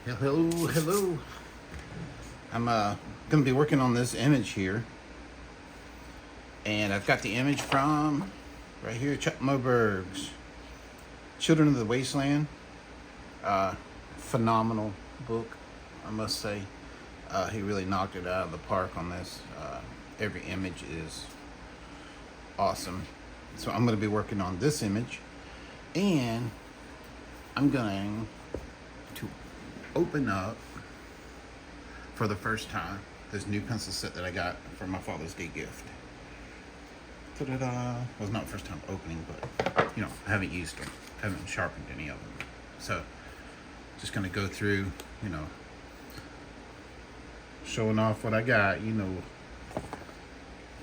Hello, hello. I'm gonna be working on this image here, and I've got the image from right here, Chuck Moberg's Children of the Wasteland. Phenomenal book, I must say. He really knocked it out of the park on this. Every image is awesome. So I'm gonna be working on this image, and I'm going to open up for the first time this new pencil set that I got for my Father's Day gift. Ta-da-da! Well, it's not the first time opening, but I haven't used them, haven't sharpened any of them. So just gonna go through, showing off what I got,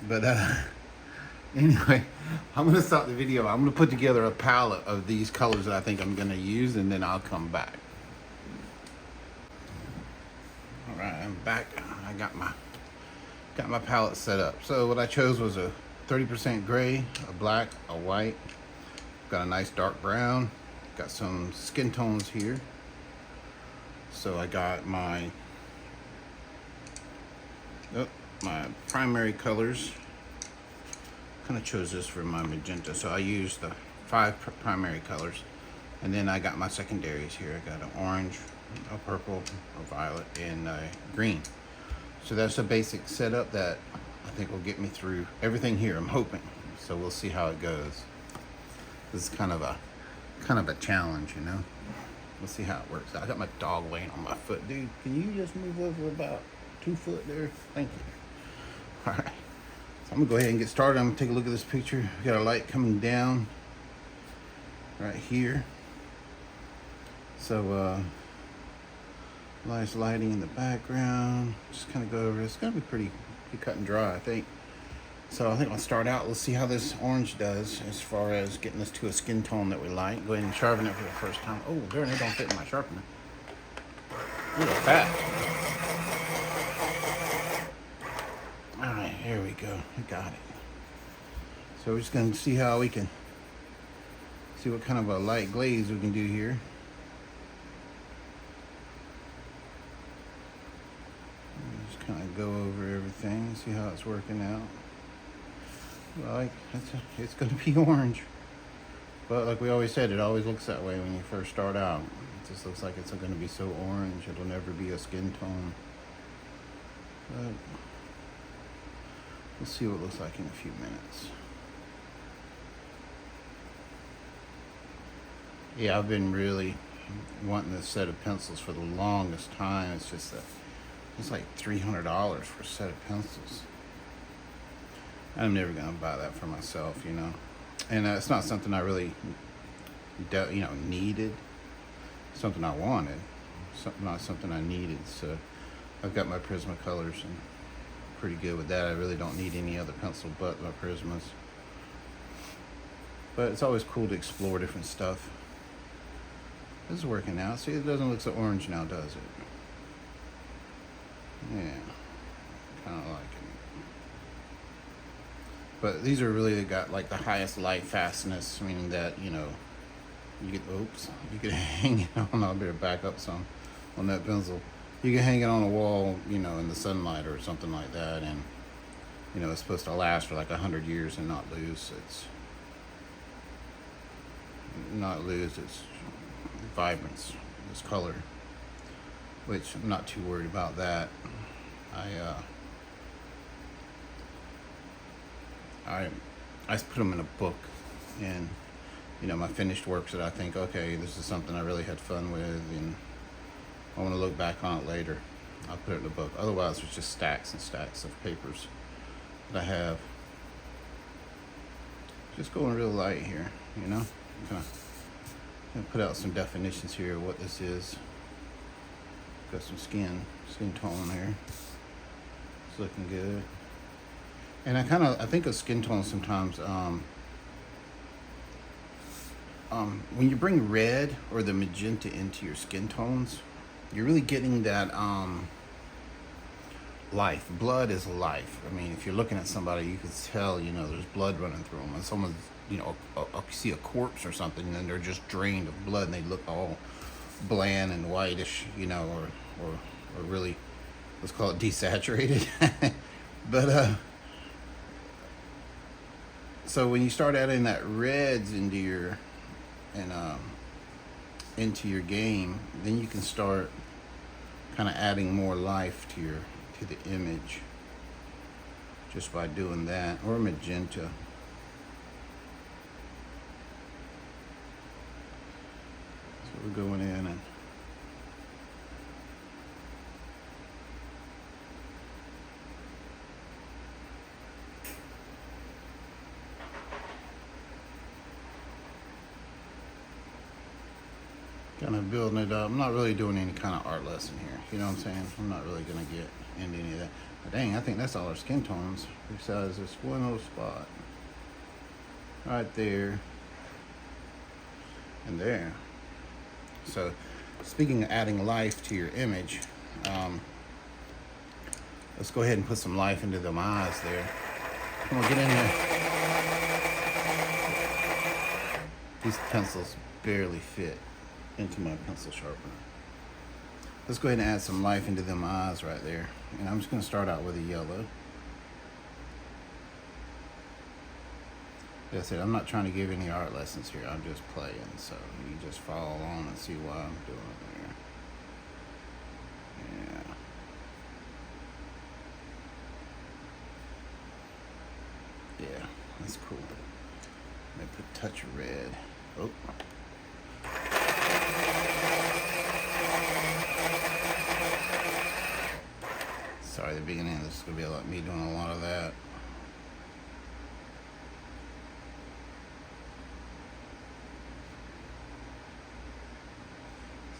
But anyway, I'm gonna stop the video. I'm gonna put together a palette of these colors that I think I'm gonna use, and then I'll come back. All right, I'm back. I got my palette set up. So what I chose was a 30% gray, a black, a white. Got a nice dark brown. Got some skin tones here. So I got my primary colors. Kind of chose this for my magenta, so I used the 5 primary colors, and then I got my secondaries here. I got an orange, a purple, a violet, and a green. So that's a basic setup that I think will get me through everything here, I'm hoping. So we'll see how it goes. This is kind of a challenge, We'll see how it works. I got my dog laying on my foot. Dude, can you just move over about 2 foot there? Thank you. All right. So I'm gonna go ahead and get started. I'm gonna take a look at this picture. We got a light coming down right here. So nice lighting in the background. Just kind of go over. It's gonna be pretty cut and dry, I think. So I think I'll start out. Let's see how this orange does as far as getting this to a skin tone that we like. Go ahead and sharpen it for the first time. Oh, darn, it don't fit in my sharpener. Look at that. All right, here we go. We got it. So we're just gonna see how we can see what kind of a light glaze we can do here. Just kind of go over everything, see how it's working out. Like it's gonna be orange, but like we always said, it always looks that way when you first start out. It just looks like it's gonna be so orange, it'll never be a skin tone. But we'll see what it looks like in a few minutes. Yeah, I've been really wanting this set of pencils for the longest time. It's just that it's like $300 for a set of pencils. I'm never gonna buy that for myself, and it's not something I really, needed. Something I wanted, not something I needed. So I've got my Prismacolors and pretty good with that. I really don't need any other pencil but my Prismas. But it's always cool to explore different stuff. This is working out. See, it doesn't look so orange now, does it? Yeah, kind of like it. But these are really got like the highest light fastness, meaning that, you could hang it on, I better back up some on that pencil. You can hang it on a wall, in the sunlight or something like that, and, it's supposed to last for like 100 years and not lose its vibrance, its color, which I'm not too worried about that. I put them in a book, and my finished works that I think, okay, this is something I really had fun with, and I want to look back on it later. I'll put it in a book. Otherwise, it's just stacks and stacks of papers that I have. Just going real light here, Kind of put out some definitions here of what this is. Got some skin tone here. It's looking good. And I think of skin tones sometimes. When you bring red or the magenta into your skin tones, you're really getting that life. Blood is life. I mean, if you're looking at somebody, you can tell, there's blood running through them. And someone's, you see a corpse or something, and they're just drained of blood, and they look all bland and whitish, you know, or really, let's call it desaturated. But so when you start adding that reds into your into your game, then you can start kind of adding more life to the image just by doing that, or magenta. So we're going in and kind of building it up. I'm not really doing any kind of art lesson here. You know what I'm saying? I'm not really going to get into any of that. But dang, I think that's all our skin tones besides this one little spot. Right there. And there. So, speaking of adding life to your image, let's go ahead and put some life into them eyes there. Come on, get in there. These pencils barely fit into my pencil sharpener. Let's go ahead and add some life into them eyes right there. And I'm just going to start out with a yellow. Like I said, I'm not trying to give any art lessons here. I'm just playing, so you just follow along and see what I'm doing there. Yeah, that's cool. Let me put a touch of red. Oh. Sorry, the beginning, this is going to be a lot me doing a lot of that.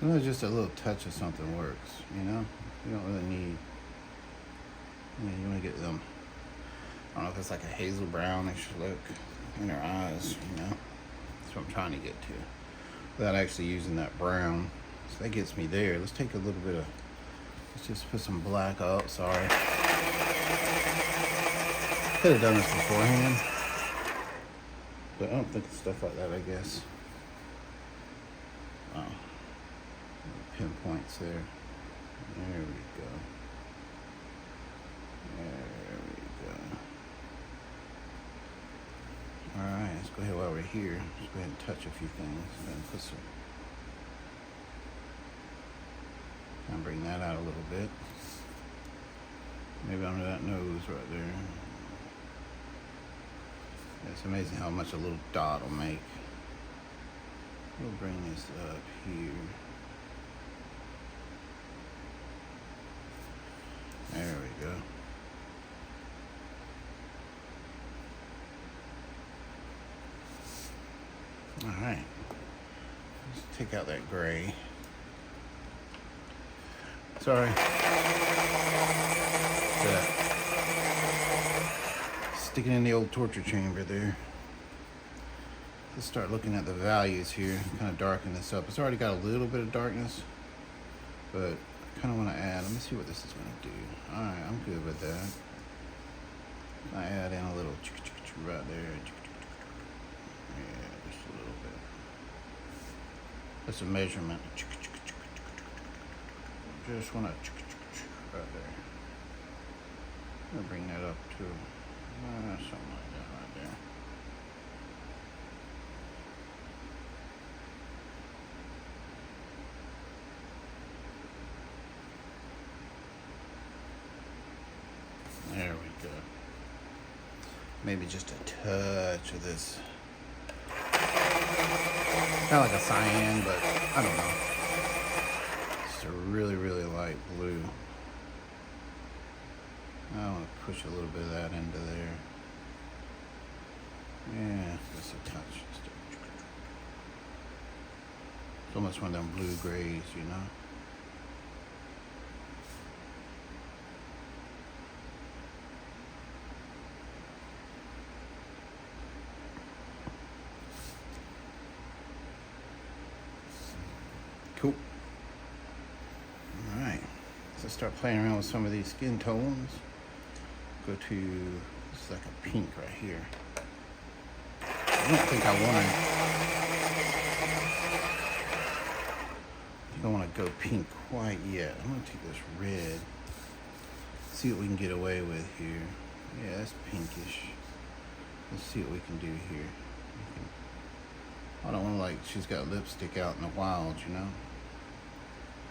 Sometimes just a little touch of something works, you know? You don't really need, you want to get them, I don't know if it's like a hazel brownish look in her eyes, you know? That's what I'm trying to get to. Without actually using that brown. So that gets me there. Let's take a little bit of, let's just put some black, oh, sorry. Could have done this beforehand. But I don't think it's stuff like that, I guess. Oh. Pinpoints there. There we go. There we go. Alright, let's go ahead while we're here. Let's go ahead and touch a few things and then put some. And bring that out a little bit. Maybe under that nose right there. It's amazing how much a little dot will make. We'll bring this up here. There we go. All right. Let's take out that gray. Sorry. Sticking in the old torture chamber there. Let's start looking at the values here. Kind of darken this up. It's already got a little bit of darkness, but I kind of want to add. Let me see what this is going to do. All right, I'm good with that. I add in a little right there. Yeah, just a little bit. That's a measurement. Just want to right there. I'm gonna bring that up to something like that right there. There we go. Maybe just a touch of this. Kind of like a cyan, but I don't know. Just a really, really light blue. I want to push a little bit of that into there. Yeah, just a touch. It's almost one of them blue grays, you know? Cool. Alright, so start playing around with some of these skin tones. Go to, this is like a pink right here. I don't think I go pink quite yet. I'm gonna take this red, see what we can get away with here. Yeah, that's pinkish. Let's see what we can do here. I don't want to, like, she's got lipstick out in the wild, you know.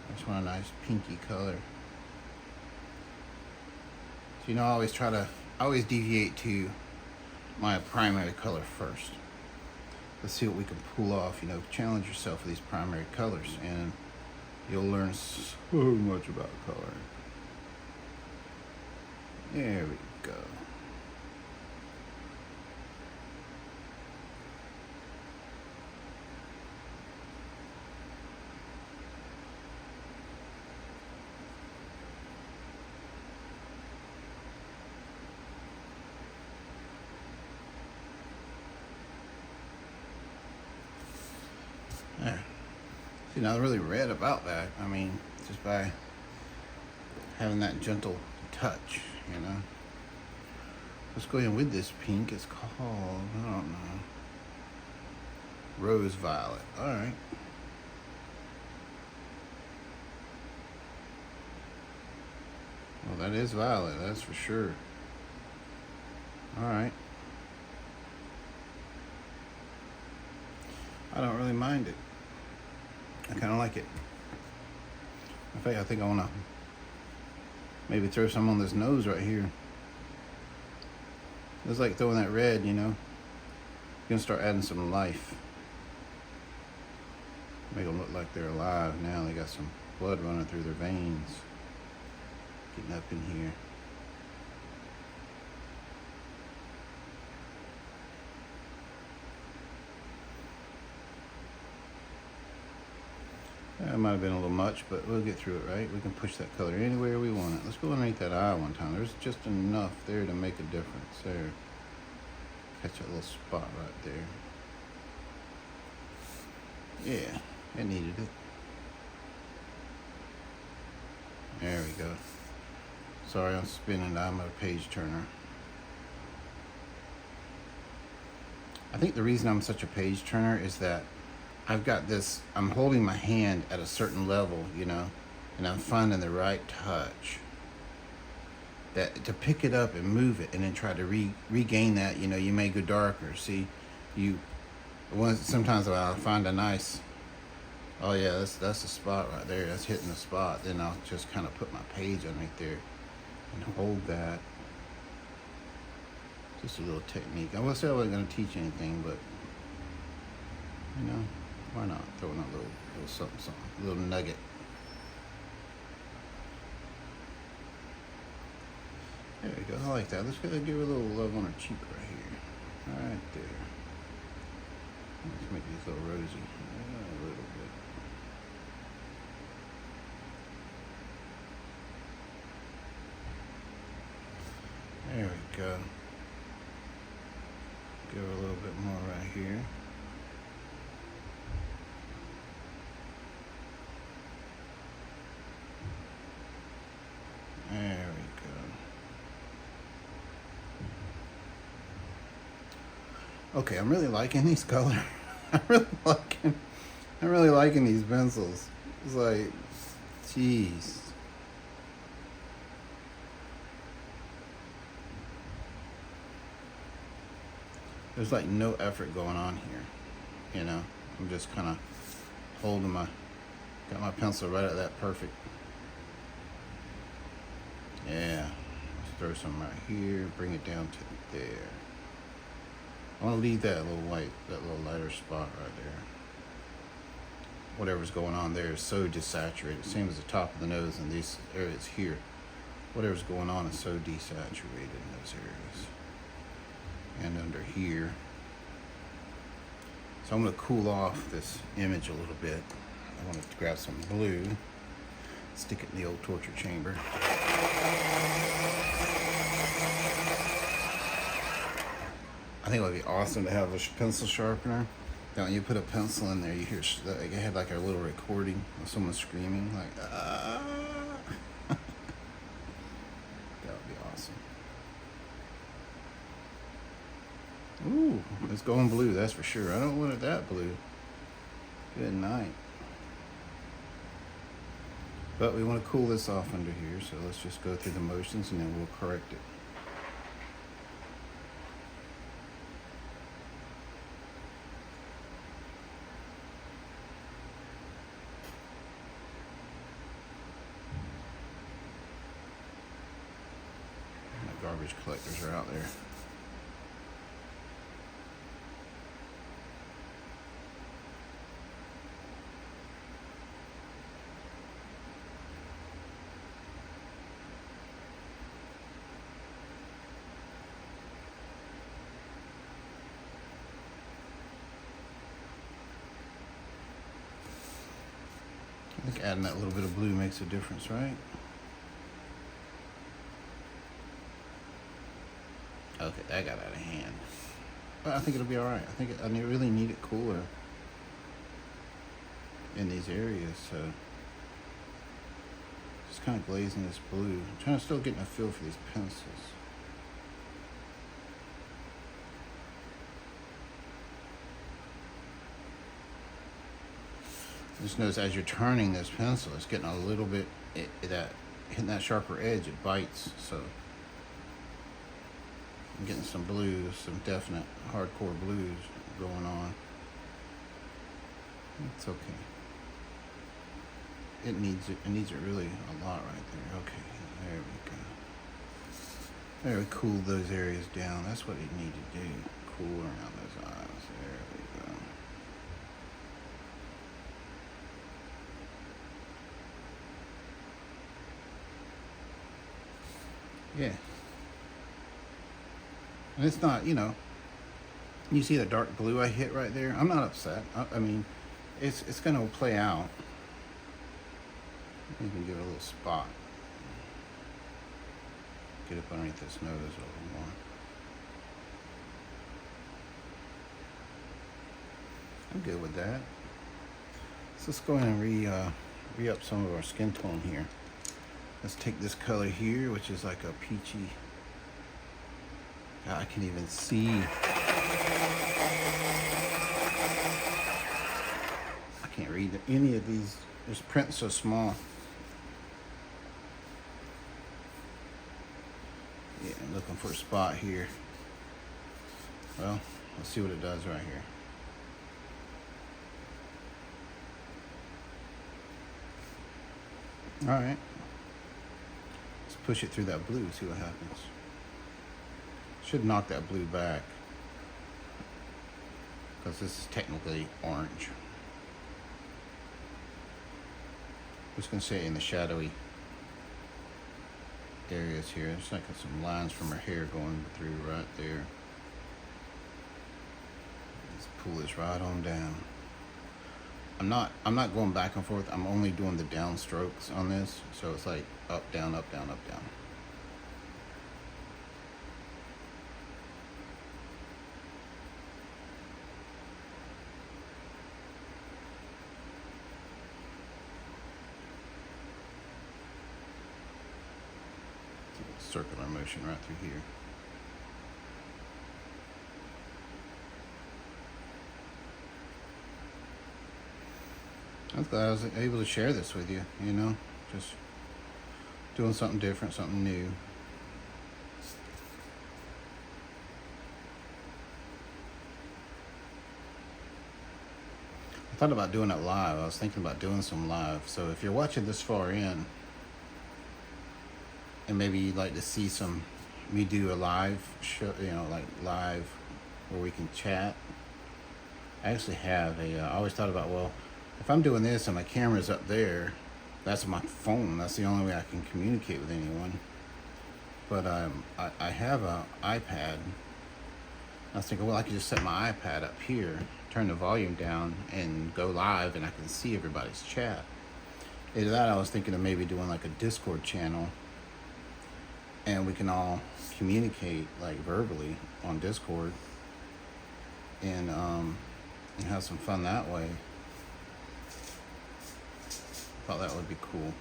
I just want a nice pinky color. So, you know, I always deviate to my primary color first. Let's see what we can pull off. You know, challenge yourself with these primary colors, and you'll learn so much about coloring. There we go. There. See, now I really read about that. I mean, just by having that gentle touch, you know. Let's go in with this pink. It's called, I don't know, rose violet. All right. Well, that is violet, that's for sure. All right. I don't really mind it. I kind of like it. In fact, I think I want to maybe throw some on this nose right here. It's like throwing that red, you know. You're gonna start adding some life. Make them look like they're alive now. They got some blood running through their veins. Getting up in here. That might have been a little much, but we'll get through it, right? We can push that color anywhere we want it. Let's go underneath that eye one time. There's just enough there to make a difference. There. Catch that little spot right there. Yeah, it needed it. There we go. Sorry, I'm spinning. I'm a page turner. I think the reason I'm such a page turner is that I've got this, I'm holding my hand at a certain level, you know, and I'm finding the right touch that to pick it up and move it and then try to regain that, you know. You may go darker. See, sometimes I'll find a nice, oh yeah, that's the spot right there. That's hitting the spot. Then I'll just kind of put my page underneath there and hold that. Just a little technique. I wasn't going to teach anything, but, you know, why not throw in a little something, a little nugget. There we go. I like that. Let's go give her a little love on her cheek right here. Right there. Let's make these a little rosy. A little bit. There we go. Give her a little bit more right here. There we go. Okay, I'm really liking these colors. I'm really liking these pencils. It's like, jeez. There's like no effort going on here, you know. I'm just kind of holding got my pencil right at that perfect. Yeah, let's throw some right here, bring it down to there. I want to leave that little lighter spot right there. Whatever's going on there is so desaturated. Same as the top of the nose and these areas here. Whatever's going on is so desaturated in those areas. And under here. So I'm going to cool off this image a little bit. I want to grab some blue, stick it in the old torture chamber. I think it would be awesome to have a pencil sharpener. Now when you put a pencil in there, you hear, it had like a little recording of someone screaming, like, ah. That would be awesome. Ooh, it's going blue, that's for sure. I don't want it that blue. Good night. But we want to cool this off under here, so let's just go through the motions and then we'll correct it. My garbage collectors are out there. I think adding that little bit of blue makes a difference, right? Okay, that got out of hand. But I think it'll be all right. I really need it cooler in these areas, so just kind of glazing this blue. I'm trying to still get a feel for these pencils. Just notice as you're turning this pencil, it's getting a little bit, hitting that sharper edge, it bites. So I'm getting some blues, some definite hardcore blues going on. It's okay. It needs it really a lot right there. Okay, there we go. There, we cool those areas down. That's what you need to do. Cool around those eyes. There we go. Yeah. And it's not, you see the dark blue I hit right there? I'm not upset. I mean, it's going to play out. You can give it a little spot. Get up underneath this nose a little more. I'm good with that. So let's go ahead and re-up some of our skin tone here. Let's take this color here, which is like a peachy. I can even see. I can't read any of these. This print's so small. Yeah, I'm looking for a spot here. Well, let's see what it does right here. All right. Let's push it through that blue, see what happens. Should knock that blue back, because this is technically orange. Just gonna say in the shadowy areas here. There's like some lines from her hair going through right there. Let's pull this right on down. I'm not going back and forth. I'm only doing the down strokes on this, so it's like up, down, up, down, up, down. Circular motion right through here. I'm glad I was able to share this with you, just doing something different, something new. I thought about doing it live. I was thinking about doing some live. So if you're watching this far in, and maybe you'd like to see me do a live show, like live where we can chat. I actually have I always thought about, well, if I'm doing this and my camera's up there, that's my phone. That's the only way I can communicate with anyone. But I have an iPad. I was thinking, well, I could just set my iPad up here, turn the volume down, and go live, and I can see everybody's chat. Either that, I was thinking of maybe doing like a Discord channel, and we can all communicate like verbally on Discord, and have some fun that way. I thought that would be cool.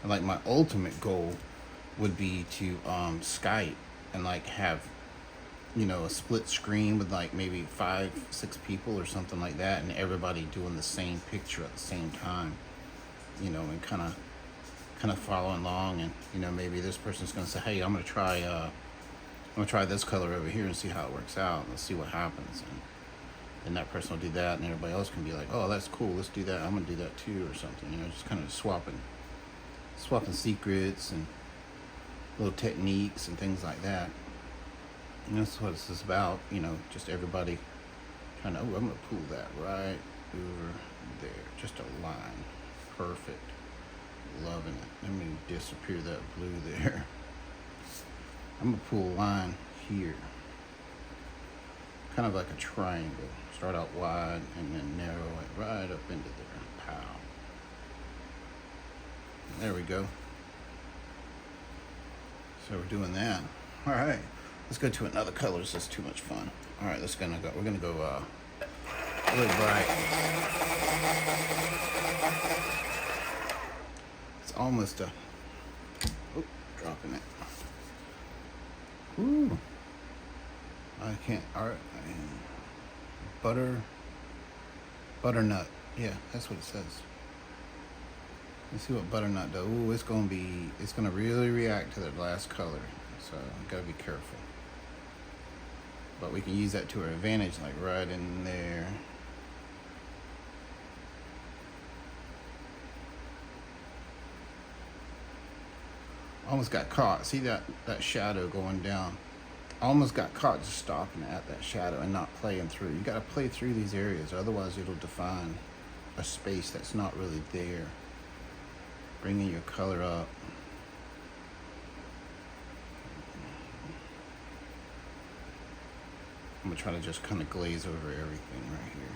And like my ultimate goal would be to Skype and like have you know, a split screen with like maybe 5, 6 people or something like that, and everybody doing the same picture at the same time, you know, and kind of following along. And you know, maybe this person's going to say, hey, I'm going to try this color over here and see how it works out. Let's see what happens. And then that person will do that, and everybody else can be like, oh, that's cool, let's do that, I'm going to do that too, or something. You know, just kind of swapping secrets and little techniques and things like that. And that's what this is about, you know, just everybody trying to, oh, I'm going to pull that right over there. Just a line. Perfect. Loving it. Let me disappear that blue there. I'm going to pull a line here. Kind of like a triangle. Start out wide and then narrow it right up into there. Pow. There we go. So we're doing that. All right. Let's go to another color. This is too much fun. All right, we're gonna go really bright. It's almost a, oh, dropping it. Ooh, I can't, all right, butternut, yeah, that's what it says. Let's see what butternut does. Ooh, it's gonna really react to the last color, so you gotta be careful. But we can use that to our advantage, like right in there. Almost got caught. See that shadow going down? Almost got caught just stopping at that shadow and not playing through. You got to play through these areas, otherwise it'll define a space that's not really there. Bringing your color up. I'm gonna try to just kind of glaze over everything right here.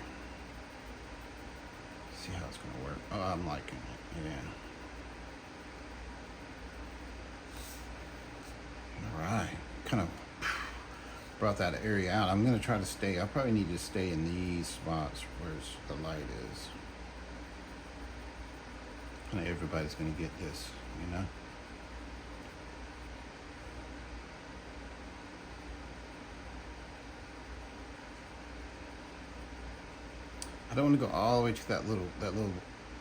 See how it's gonna work. Oh, I'm liking it, yeah. All right, kind of brought that area out. I'm gonna try to stay, I probably need to stay in these spots where the light is. Kind of everybody's gonna get this, you know? I don't want to go all the way to that little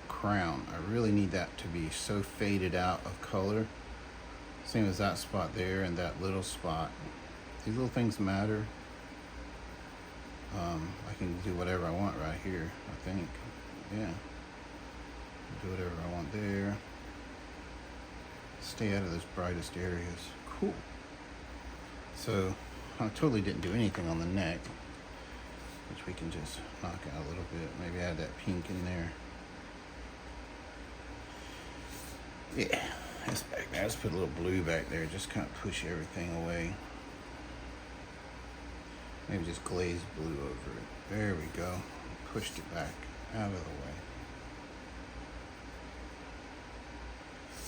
crown. I really need that to be so faded out of color. Same as that spot there and that little spot. These little things matter. I can do whatever I want right here, I think. Yeah. Do whatever I want there. Stay out of those brightest areas. Cool. So I totally didn't do anything on the neck, which we can just knock out a little bit. Maybe add that pink in there. Yeah, that's back there. Let's put a little blue back there. Just kind of push everything away. Maybe just glaze blue over it. There we go. Pushed it back out of the way.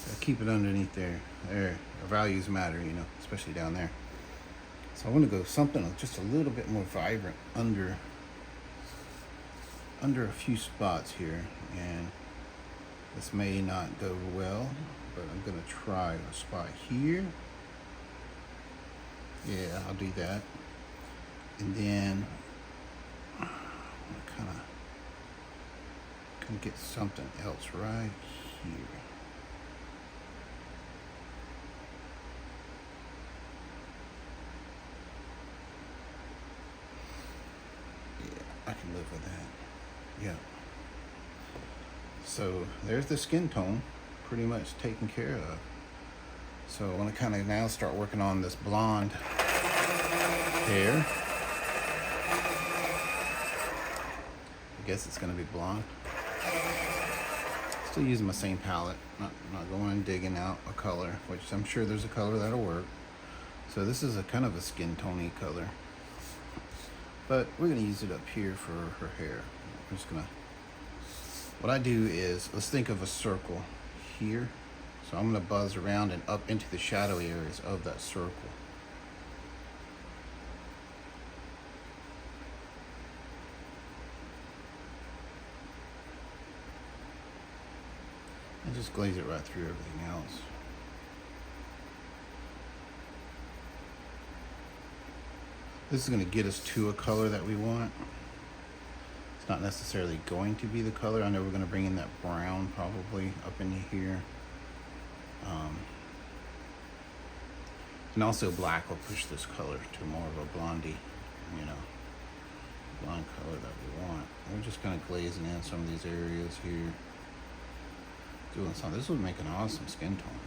So keep it underneath there. There, our values matter, you know, especially down there. So I want to go something just a little bit more vibrant under a few spots here, and this may not go well, but I'm gonna try a spot here. Yeah, I'll do that. And then kind of get something else right here. I can live with that. Yeah. So there's the skin tone pretty much taken care of. So I want to kind of now start working on this blonde hair. I guess it's going to be blonde. Still using my same palette. Not going and digging out a color, which I'm sure there's a color that'll work. So this is a kind of a skin tone-y color. But we're gonna use it up here for her hair. I'm just gonna, what I do is, let's think of a circle here. So I'm gonna buzz around and up into the shadowy areas of that circle. And just glaze it right through everything else. This is going to get us to a color that we want. It's not necessarily going to be the color. I know we're going to bring in that brown probably up into here. And also black will push this color to more of a blondie, you know, blonde color that we want. We're just kind of glazing in some of these areas here. Doing something. This would make an awesome skin tone.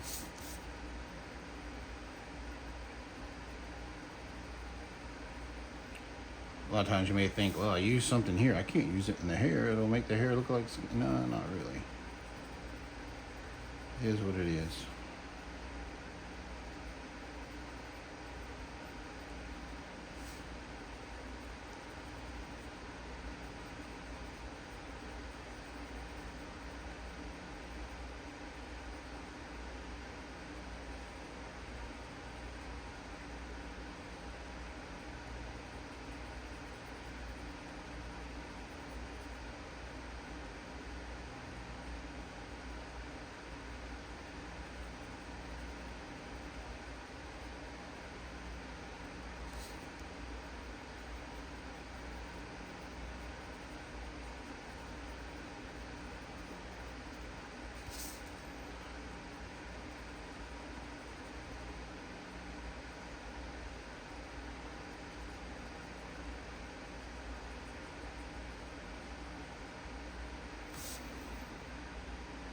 A lot of times you may think, well, I use something here. I can't use it in the hair. It'll make the hair look like... No, not really. It is what it is.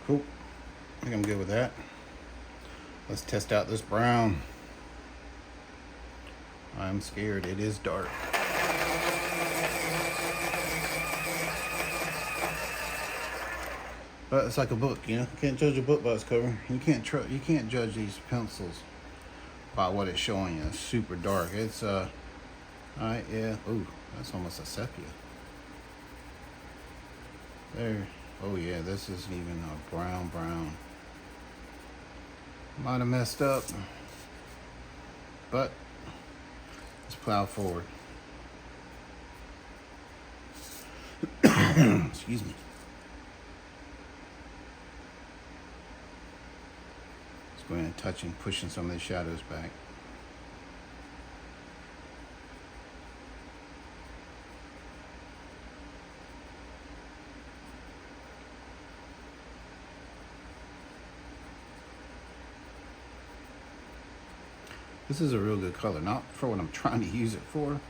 Cool. I think I'm good with that. Let's test out this brown. I'm scared. It is dark. But it's like a book, you know. You can't judge a book by its cover. You can't judge these pencils by what it's showing you. It's super dark. It's yeah. Ooh, that's almost a sepia. There. Oh yeah, this isn't even a brown. Might have messed up, but let's plow forward. Excuse me. Let's go in and touching, pushing some of the shadows back. This is a real good color, not for what I'm trying to use it for,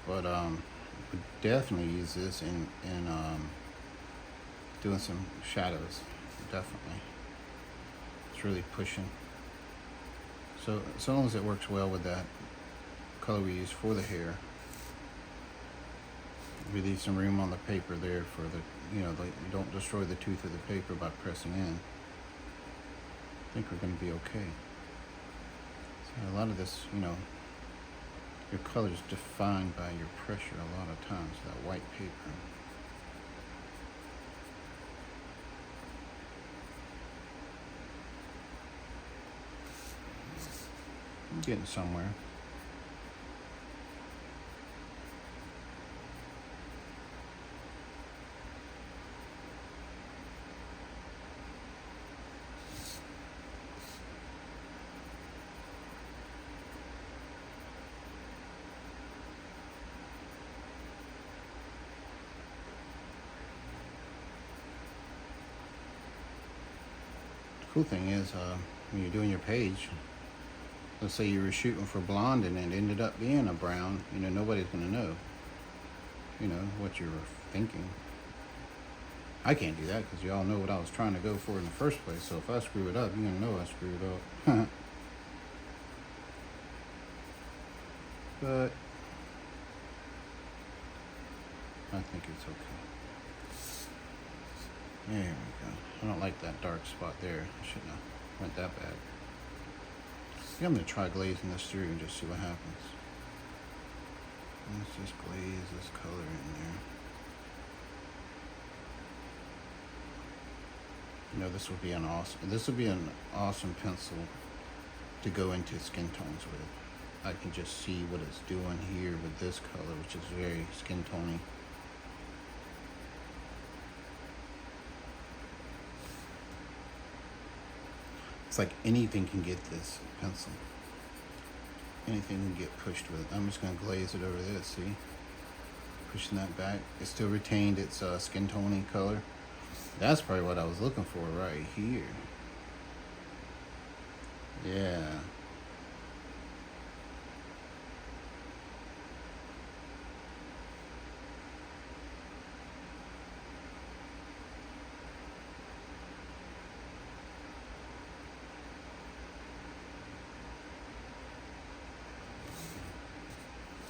but would definitely use this in doing some shadows. Definitely, it's really pushing. So as long as it works well with that color we use for the hair, we leave some room on the paper there for the, you know, you don't destroy the tooth of the paper by pressing in. I think we're going to be okay. A lot of this, you know, your color is defined by your pressure a lot of times, that white paper. I'm getting somewhere. Cool thing is, when you're doing your page, let's say you were shooting for blonde and it ended up being a brown, you know, nobody's going to know, you know, what you were thinking. I can't do that because y'all know what I was trying to go for in the first place, so if I screw it up, you're going to know I screwed up. But I think it's okay. There we go. I don't like that dark spot there. I shouldn't have went that bad. I think I'm going to try glazing this through and just see what happens. Let's just glaze this color in there. You know, this would be an awesome pencil to go into skin tones with. I can just see what it's doing here with this color, which is very skin tony. It's like anything can get this pencil. anything can get pushed with it. I'm just gonna glaze it over this, see? Pushing that back. It still retained its skin toning color. That's probably what I was looking for right here. Yeah.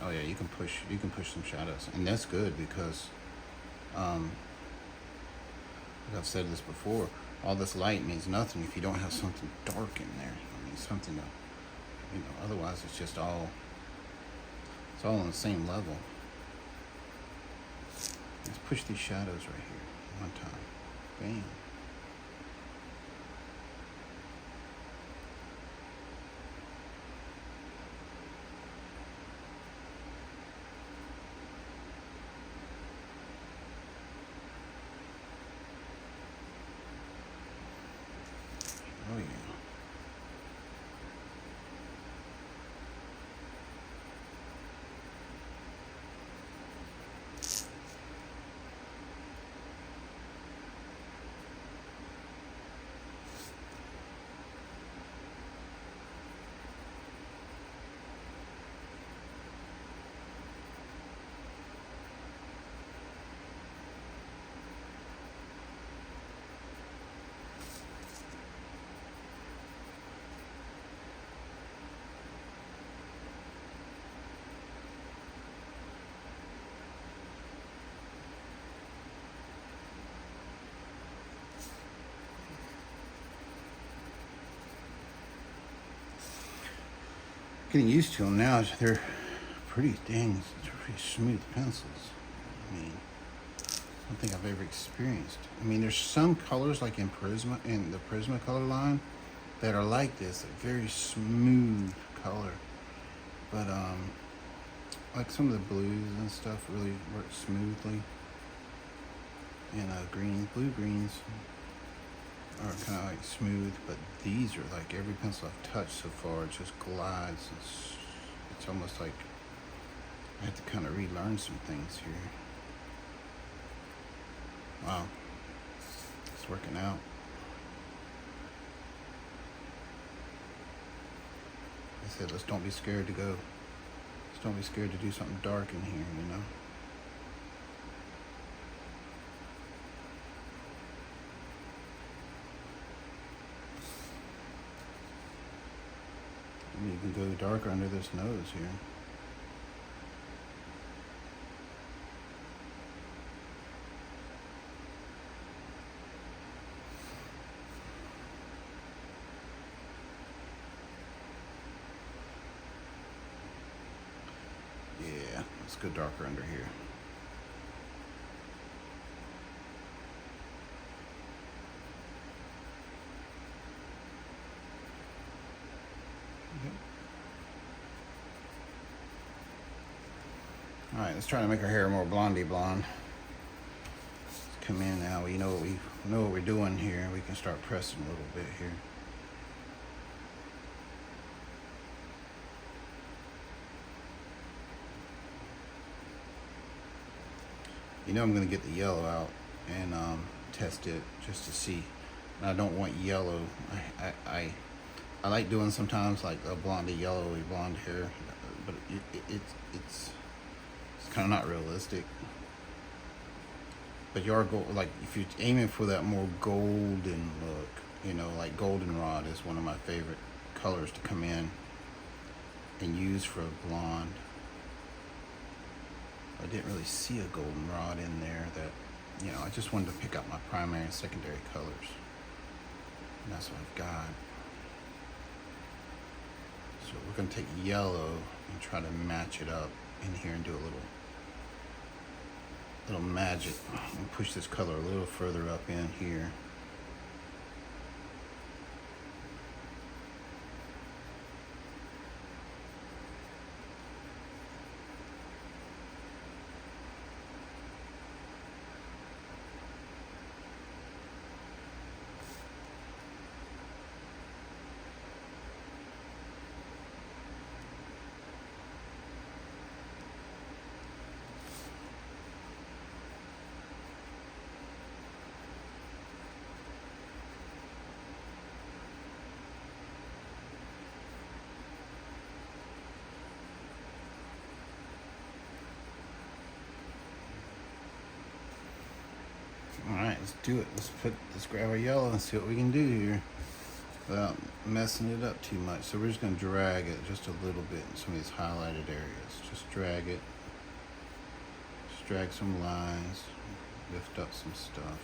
Oh yeah, you can push some shadows, and that's good because, like I've said this before, all this light means nothing if you don't have something dark in there. I mean, something to, otherwise it's just it's all on the same level. Let's push these shadows right here one time. Bam. Oh yeah. Getting used to them now. They're pretty smooth pencils. I mean, I don't think I've ever experienced. I mean, there's some colors like in the Prisma color line that are like this, a very smooth color. But like some of the blues and stuff really work smoothly. And blue greens are kind of like smooth, but these are like every pencil I've touched so far, it just glides. It's almost like I have to kind of relearn some things here. Wow, it's working out. I said, let's don't be scared to go. Let's don't be scared to do something dark in here, you know. You can go darker under this nose here. Yeah, let's go darker under here. All right, let's try to make our hair more blondie blonde. Let's come in now. We know what we're doing here. We can start pressing a little bit here. You know I'm going to get the yellow out and test it just to see. And I don't want yellow. I like doing sometimes like a blondie yellowy blonde hair, but it's kind of not realistic. But you are like if you're aiming for that more golden look, like goldenrod is one of my favorite colors to come in and use for a blonde. I didn't really see a goldenrod in there that, I just wanted to pick out my primary and secondary colors. And that's what I've got. So we're going to take yellow and try to match it up in here and do a little magic and push this color a little further up in here. Alright, let's do it. Let's grab our yellow and see what we can do here without messing it up too much. So we're just going to drag it just a little bit in some of these highlighted areas. Just drag it. Just drag some lines. Lift up some stuff.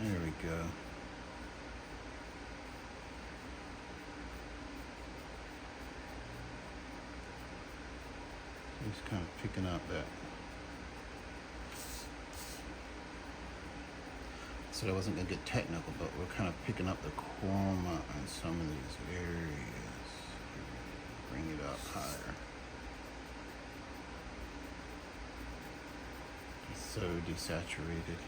There we go. Just kind of picking up that. So I wasn't going to get technical, but we're kind of picking up the chroma in some of these areas. Bring it up higher. It's so desaturated.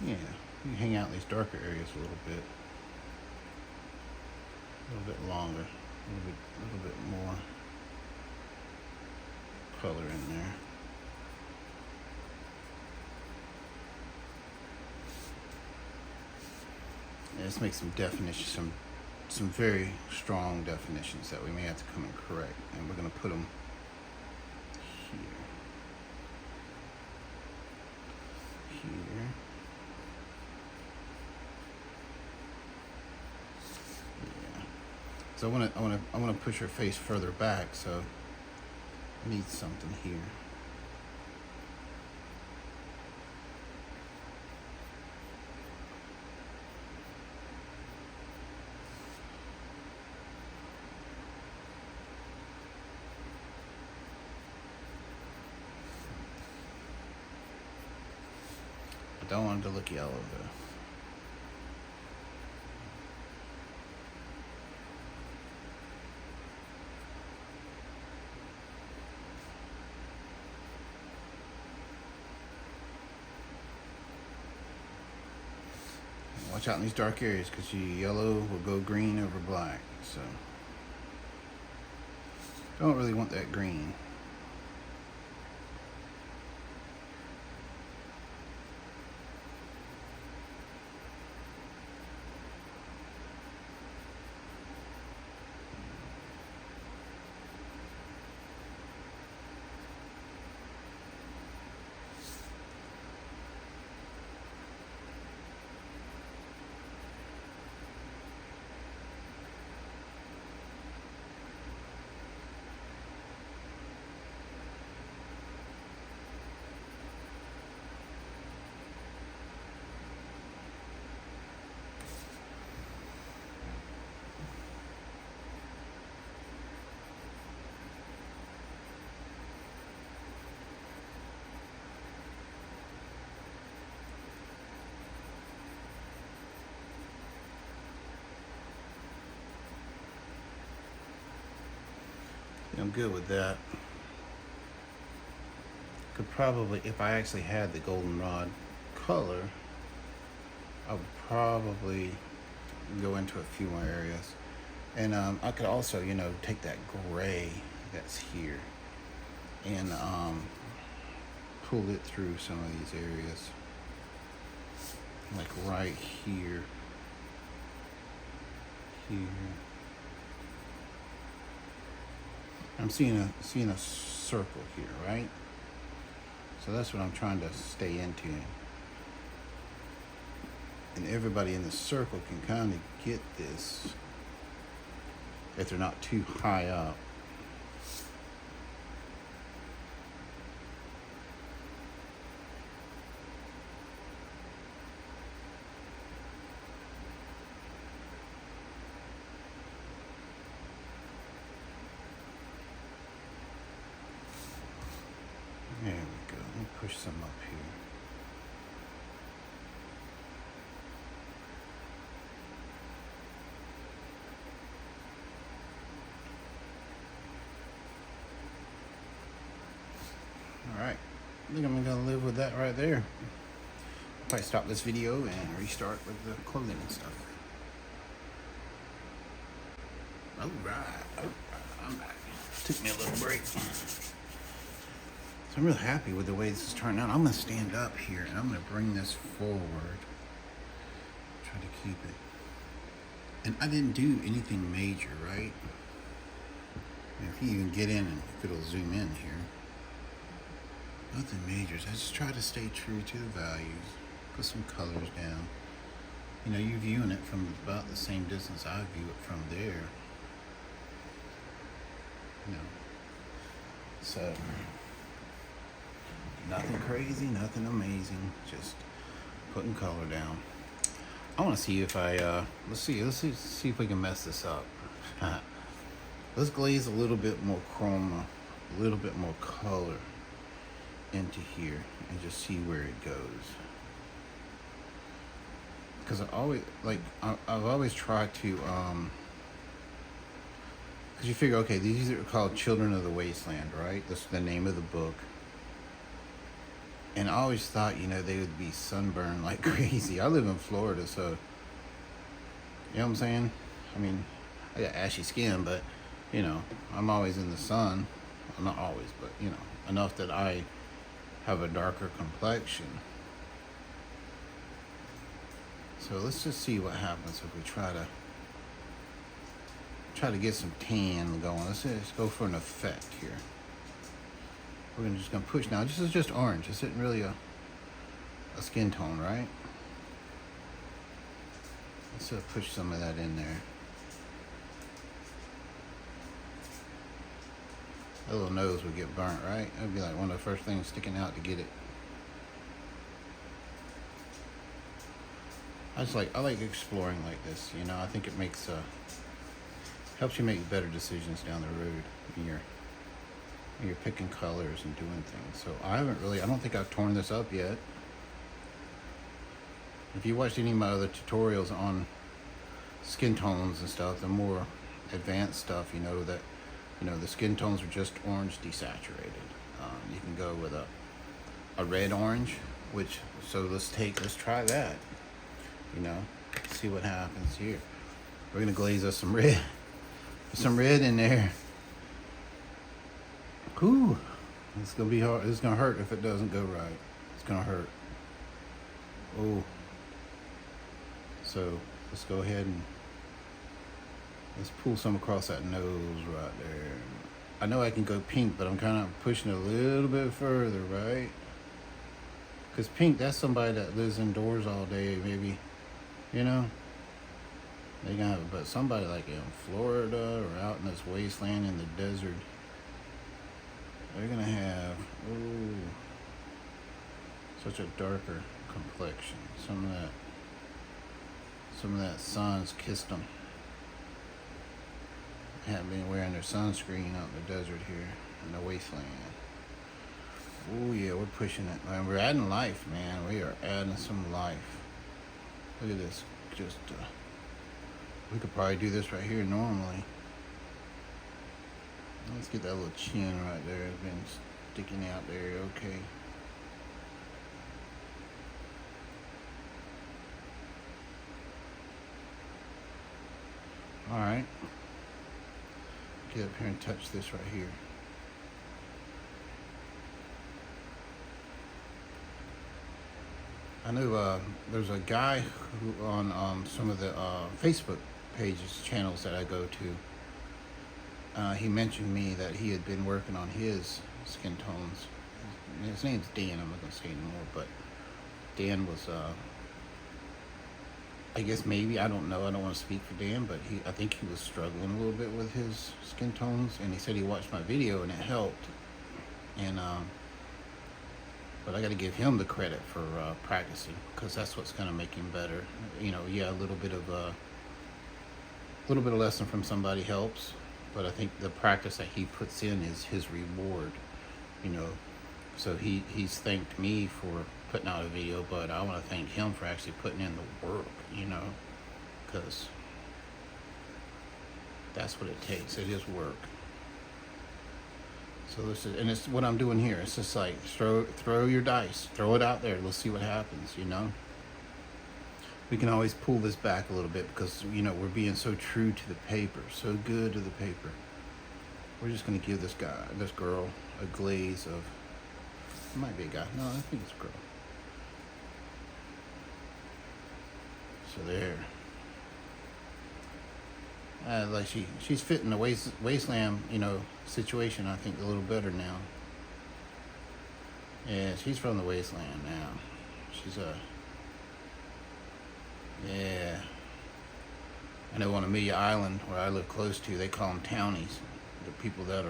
Yeah, you hang out in these darker areas a little bit longer, a little bit more color in there. And let's make some definition, some very strong definitions that we may have to come and correct, and we're going to put them here. So I want to push her face further back, so I need something here. I don't want it to look yellow though. Watch out in these dark areas, because your yellow will go green over black. So don't really want that green. I'm good with that. Could probably, if I actually had the goldenrod color, I would probably go into a few more areas. And I could also, you know, take that gray that's here and pull it through some of these areas. Like right here. Here. I'm seeing a circle here, right? So that's what I'm trying to stay into. And everybody in the circle can kind of get this if they're not too high up. There we go. Let me push some up here. All right. I think I'm gonna live with that right there. I'll probably stop this video and restart with the clothing and stuff. All right. I'm back. Took me a little break. So I'm real happy with the way this is turning out. I'm gonna stand up here and I'm gonna bring this forward. Try to keep it. And I didn't do anything major, right? And if you even get in and if it'll zoom in here. Nothing major. I just try to stay true to the values. Put some colors down. You know, you're viewing it from about the same distance I view it from there. You know. So nothing crazy, nothing amazing, just putting color down. I want to see if I let's see if we can mess this up. Let's glaze a little bit more chroma, a little bit more color into here and just see where it goes. Because I've always tried to because you figure, okay, these are called Children of the Wasteland, right? That's the name of the book. And I always thought, you know, they would be sunburned like crazy. I live in Florida, so, you know what I'm saying? I mean, I got ashy skin, but, you know, I'm always in the sun. Well, not always, but, you know, enough that I have a darker complexion. So let's just see what happens if we try to get some tan going. Let's go for an effect here. We're just gonna push now. This is just orange. This isn't really a skin tone, right? Let's push some of that in there. That little nose would get burnt, right? That would be like one of the first things sticking out to get it. I like exploring like this, you know. I think it makes helps you make better decisions down the road when you're picking colors and doing things. So I don't think I've torn this up yet. If you watched any of my other tutorials on skin tones and stuff, the more advanced stuff, you know that, you know, the skin tones are just orange desaturated. You can go with a red orange, so let's try that, you know, see what happens here. We're gonna glaze us some red, some red in there. Ooh, it's gonna be hard. It's gonna hurt if it doesn't go right. It's gonna hurt. Oh, so let's go ahead and let's pull some across that nose right there. I know I can go pink, but I'm kind of pushing it a little bit further, right? Because pink, that's somebody that lives indoors all day, maybe, you know. They gonna have, but somebody like in Florida or out in this wasteland in the desert, they're gonna have, ooh, such a darker complexion. Some of that sun's kissed them. Haven't been wearing their sunscreen out in the desert here in the wasteland. Oh yeah, we're pushing it. Man, we're adding life, man. We are adding some life. Look at this. Just we could probably do this right here normally. Let's get that little chin right there. It's been sticking out there. Okay. All right. Get up here and touch this right here. I know there's a guy who on some of the Facebook pages, channels that I go to. He mentioned me that he had been working on his skin tones. His name's Dan. I'm not gonna say anymore, but Dan was. I guess maybe, I don't know. I don't want to speak for Dan, but I think he was struggling a little bit with his skin tones, and he said he watched my video and it helped. And but I got to give him the credit for practicing, because that's what's going to make him better. You know, yeah, a little bit of lesson from somebody helps, but I think the practice that he puts in is his reward. You know, so he's thanked me for putting out a video, but I want to thank him for actually putting in the work. You know, because that's what it takes. It is work. So this is, and it's what I'm doing here. It's just like throw your dice, throw it out there. Let's see what happens. You know, we can always pull this back a little bit because, you know, we're being so true to the paper, so good to the paper. We're just gonna give this girl, a glaze of It might be a guy. No, I think it's a girl. So there. Like she's fitting the wasteland, situation, I think, a little better now. Yeah, she's from the wasteland now. She's yeah. I know on Amelia Island, where I live close to, they call them townies. The people that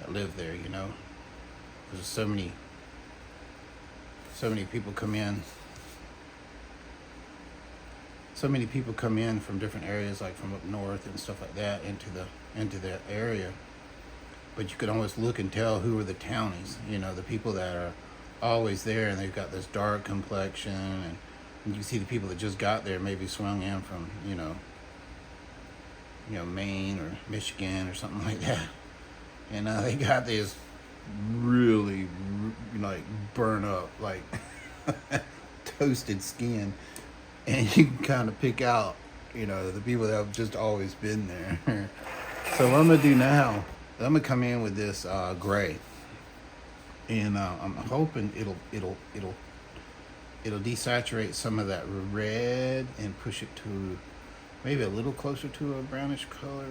live there, There's so many people come in. So many people come in from different areas, like from up north and stuff like that, into the area. But you could almost look and tell who are the townies. The people that are always there, and they've got this dark complexion, and you see the people that just got there, maybe swung in from Maine or Michigan or something like that, and they got this really like burn up, like toasted skin. And you can kind of pick out, the people that have just always been there. So what I'm gonna do now, I'm gonna come in with this gray, and I'm hoping it'll desaturate some of that red and push it to maybe a little closer to a brownish color.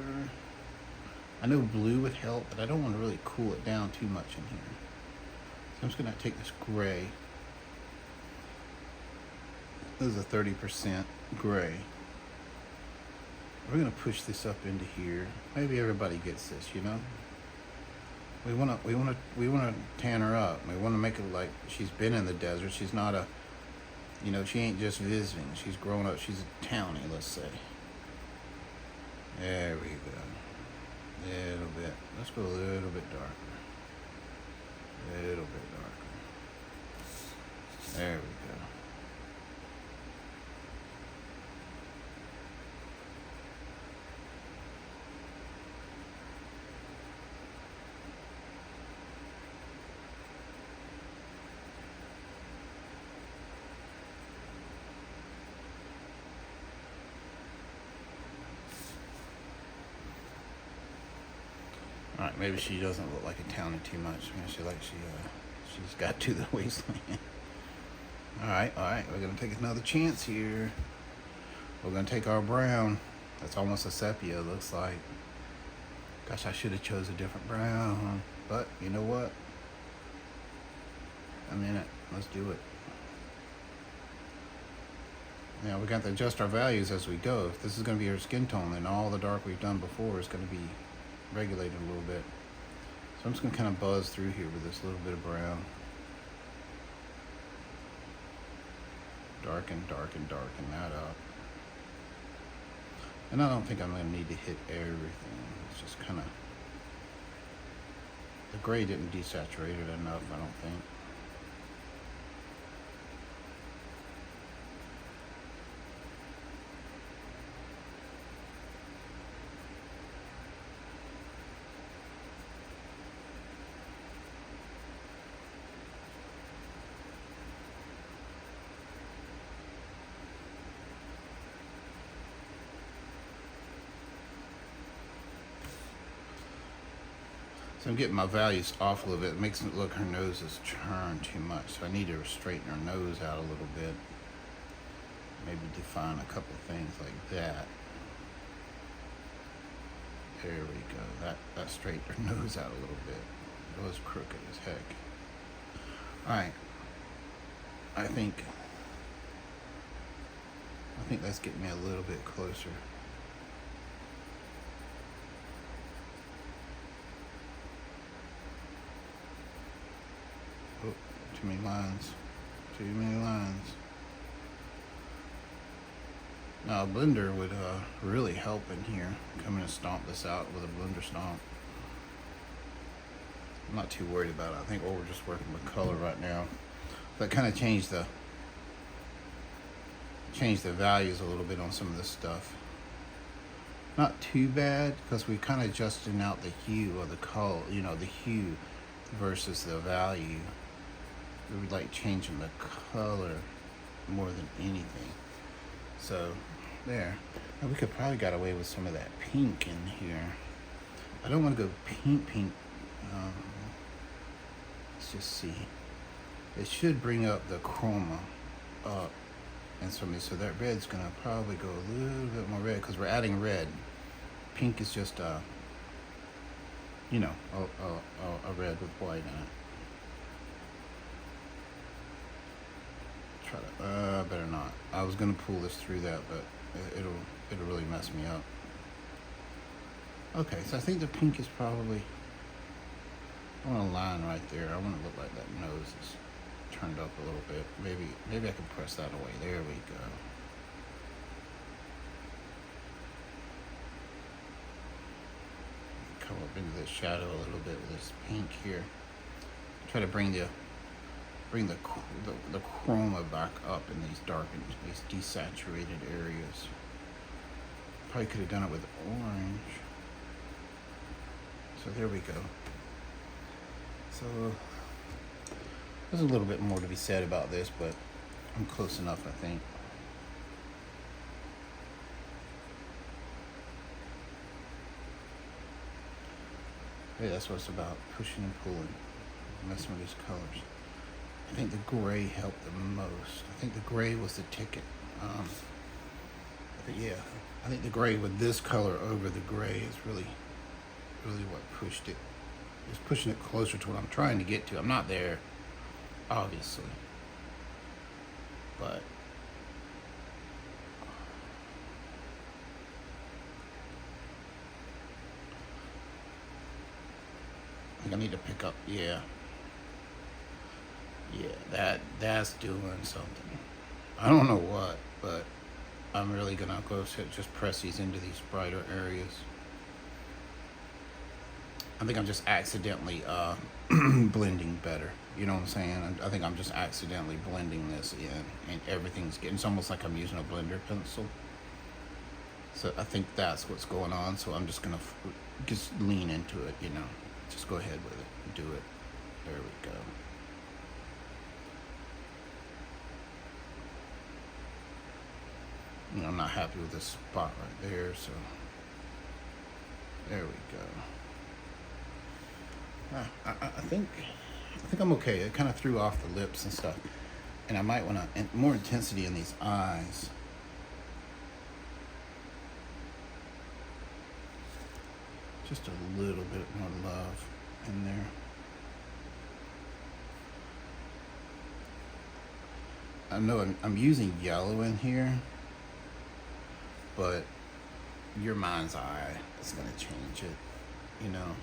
I know blue would help, but I don't want to really cool it down too much in here. So I'm just gonna take this gray. This is a 30% gray. We're gonna push this up into here. Maybe everybody gets this, We wanna tan her up. We wanna make it like she's been in the desert. She's not she ain't just visiting. She's grown up. She's a townie, let's say. There we go. A little bit. Let's go a little bit darker. A little bit darker. There we go. All right, maybe she doesn't look like a townie too much. Maybe she's got to the wasteland. All right, we're gonna take another chance here. We're gonna take our brown. That's almost a sepia, looks like. Gosh, I should have chose a different brown, but you know what? I'm in it. Let's do it. Now we got to adjust our values as we go. If this is gonna be our skin tone, then all the dark we've done before is gonna be regulated a little bit. So I'm just gonna kind of buzz through here with this little bit of brown. Darken that up. And I don't think I'm gonna need to hit everything. It's just kind of, the gray didn't desaturate it enough, I don't think. So I'm getting my values off a little bit. It makes it look her nose is turned too much. So I need to straighten her nose out a little bit. Maybe define a couple of things like that. There we go. That straightened her nose out a little bit. It was crooked as heck. Alright. I think that's getting me a little bit closer. Oh, too many lines. Too many lines. Now a blender would really help in here. Come in and stomp this out with a blender stomp. I'm not too worried about it. I think we're just working with color right now. But kind of changed the values a little bit on some of this stuff. Not too bad, because we kind of adjusted out the hue or the color, the hue versus the value. We would like changing the color more than anything. So there. Now we could probably got away with some of that pink in here. I don't want to go pink. let's just see. It should bring up the chroma up and so that red's gonna probably go a little bit more red because we're adding red. Pink is just you know, a red with white in it. Try to better not. I was gonna pull this through that, but it'll really mess me up. Okay, so I think the pink is probably, I want a line right there. I want to look like that nose is turned up a little bit. Maybe I can press that away. There we go. Come up into the shadow a little bit with this pink here. Try to bring the chroma back up in these darkened, these desaturated areas. Probably could have done it with orange. So there we go. So there's a little bit more to be said about this, but I'm close enough, I think. Yeah, that's what it's about, pushing and pulling, messing with these colors. I think the gray helped the most. I think the gray was the ticket. I think the gray with this color over the gray is really what pushed it. It's pushing it closer to what I'm trying to get to. I'm not there, obviously, but I think I need to pick up. Yeah, that's doing something. I don't know what, but I'm really gonna go just press these into these brighter areas. I think I'm just accidentally blending better. You know what I'm saying? I think I'm just accidentally blending this in, and everything's getting, it's almost like I'm using a blender pencil. So I think that's what's going on. So I'm just gonna just lean into it, you know. Just go ahead with it, do it. There we go. You know, I'm not happy with this spot right there, so there we go. I think I'm okay. It kind of threw off the lips and stuff, and I might want to more intensity in these eyes. Just a little bit more love in there. I know I'm using yellow in here, but your mind's eye is going to change it, you know.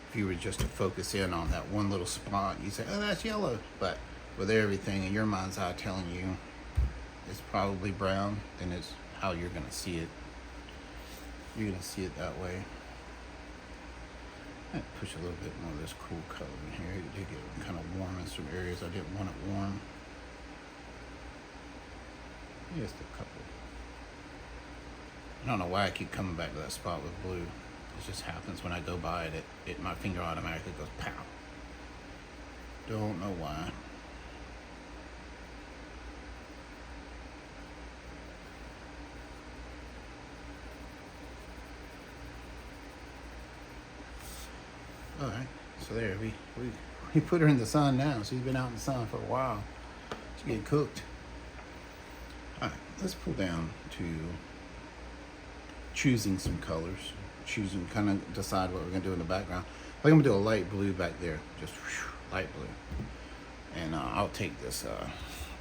If you were just to focus in on that one little spot, you say, oh, that's yellow. But with everything in your mind's eye telling you it's probably brown, then it's how you're going to see it. You're going to see it that way. I push a little bit more of this cool color in here. It did get kind of warm in some areas I didn't want it warm. Just a couple. I don't know why I keep coming back to that spot with blue. It just happens when I go by it, my finger automatically goes pow. Don't know why. All right, so there we put her in the sun now. She's been out in the sun for a while. She's getting cooked. All right, let's pull down to choosing some colors. Kind of decide what we're gonna do in the background. I think I'm gonna do a light blue back there, just light blue. And I'll take this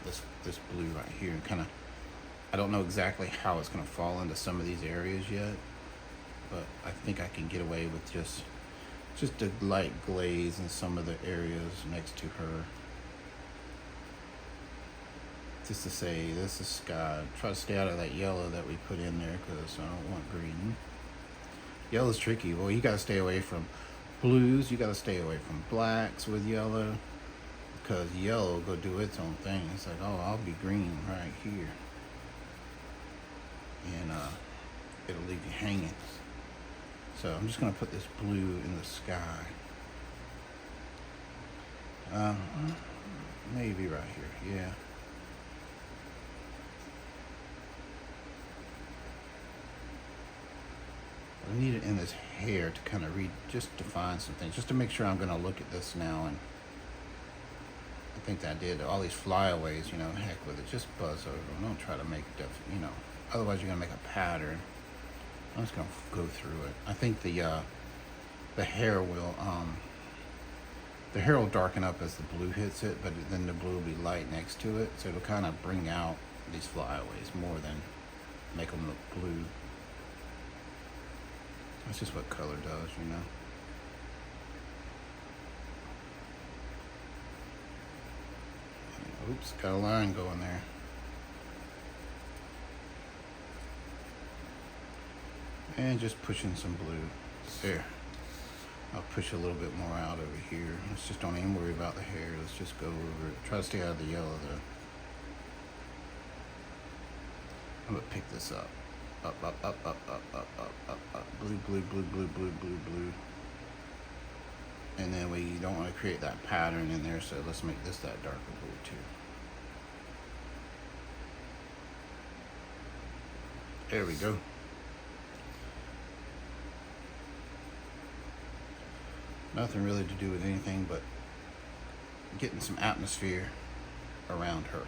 this blue right here and kind of, I don't know exactly how it's gonna fall into some of these areas yet, but I think I can get away with just a light glaze in some of the areas next to her. Just to say, this is sky. Try to stay out of that yellow that we put in there because I don't want green. Yellow's tricky. Well, you gotta stay away from blues. You gotta stay away from blacks with yellow because yellow will go do its own thing. It's like, oh, I'll be green right here. And it'll leave you hanging. So I'm just gonna put this blue in the sky. Maybe right here, yeah. I need it in this hair to kind of just define some things, just to make sure I'm gonna look at this now and think that I did. All these flyaways, you know, heck with it. Just buzz over them. Don't try to make, you know, otherwise you're going to make a pattern. I'm just going to go through it. I think the hair will darken up as the blue hits it, but then the blue will be light next to it. So it'll kind of bring out these flyaways more than make them look blue. That's just what color does, you know. Oops, got a line going there. And just pushing some blue. There. I'll push a little bit more out over here. Let's just don't even worry about the hair. Let's just go over it. Try to stay out of the yellow though. I'm gonna pick this up. Up, up, up, up, up, up, up, up, up. Blue, blue, blue, blue, blue, blue, blue. And then we don't want to create that pattern in there, so let's make this that darker blue too. There we go. Nothing really to do with anything but getting some atmosphere around her.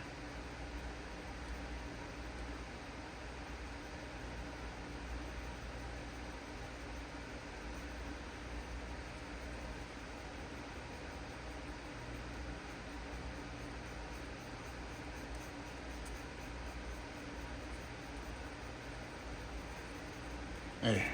There.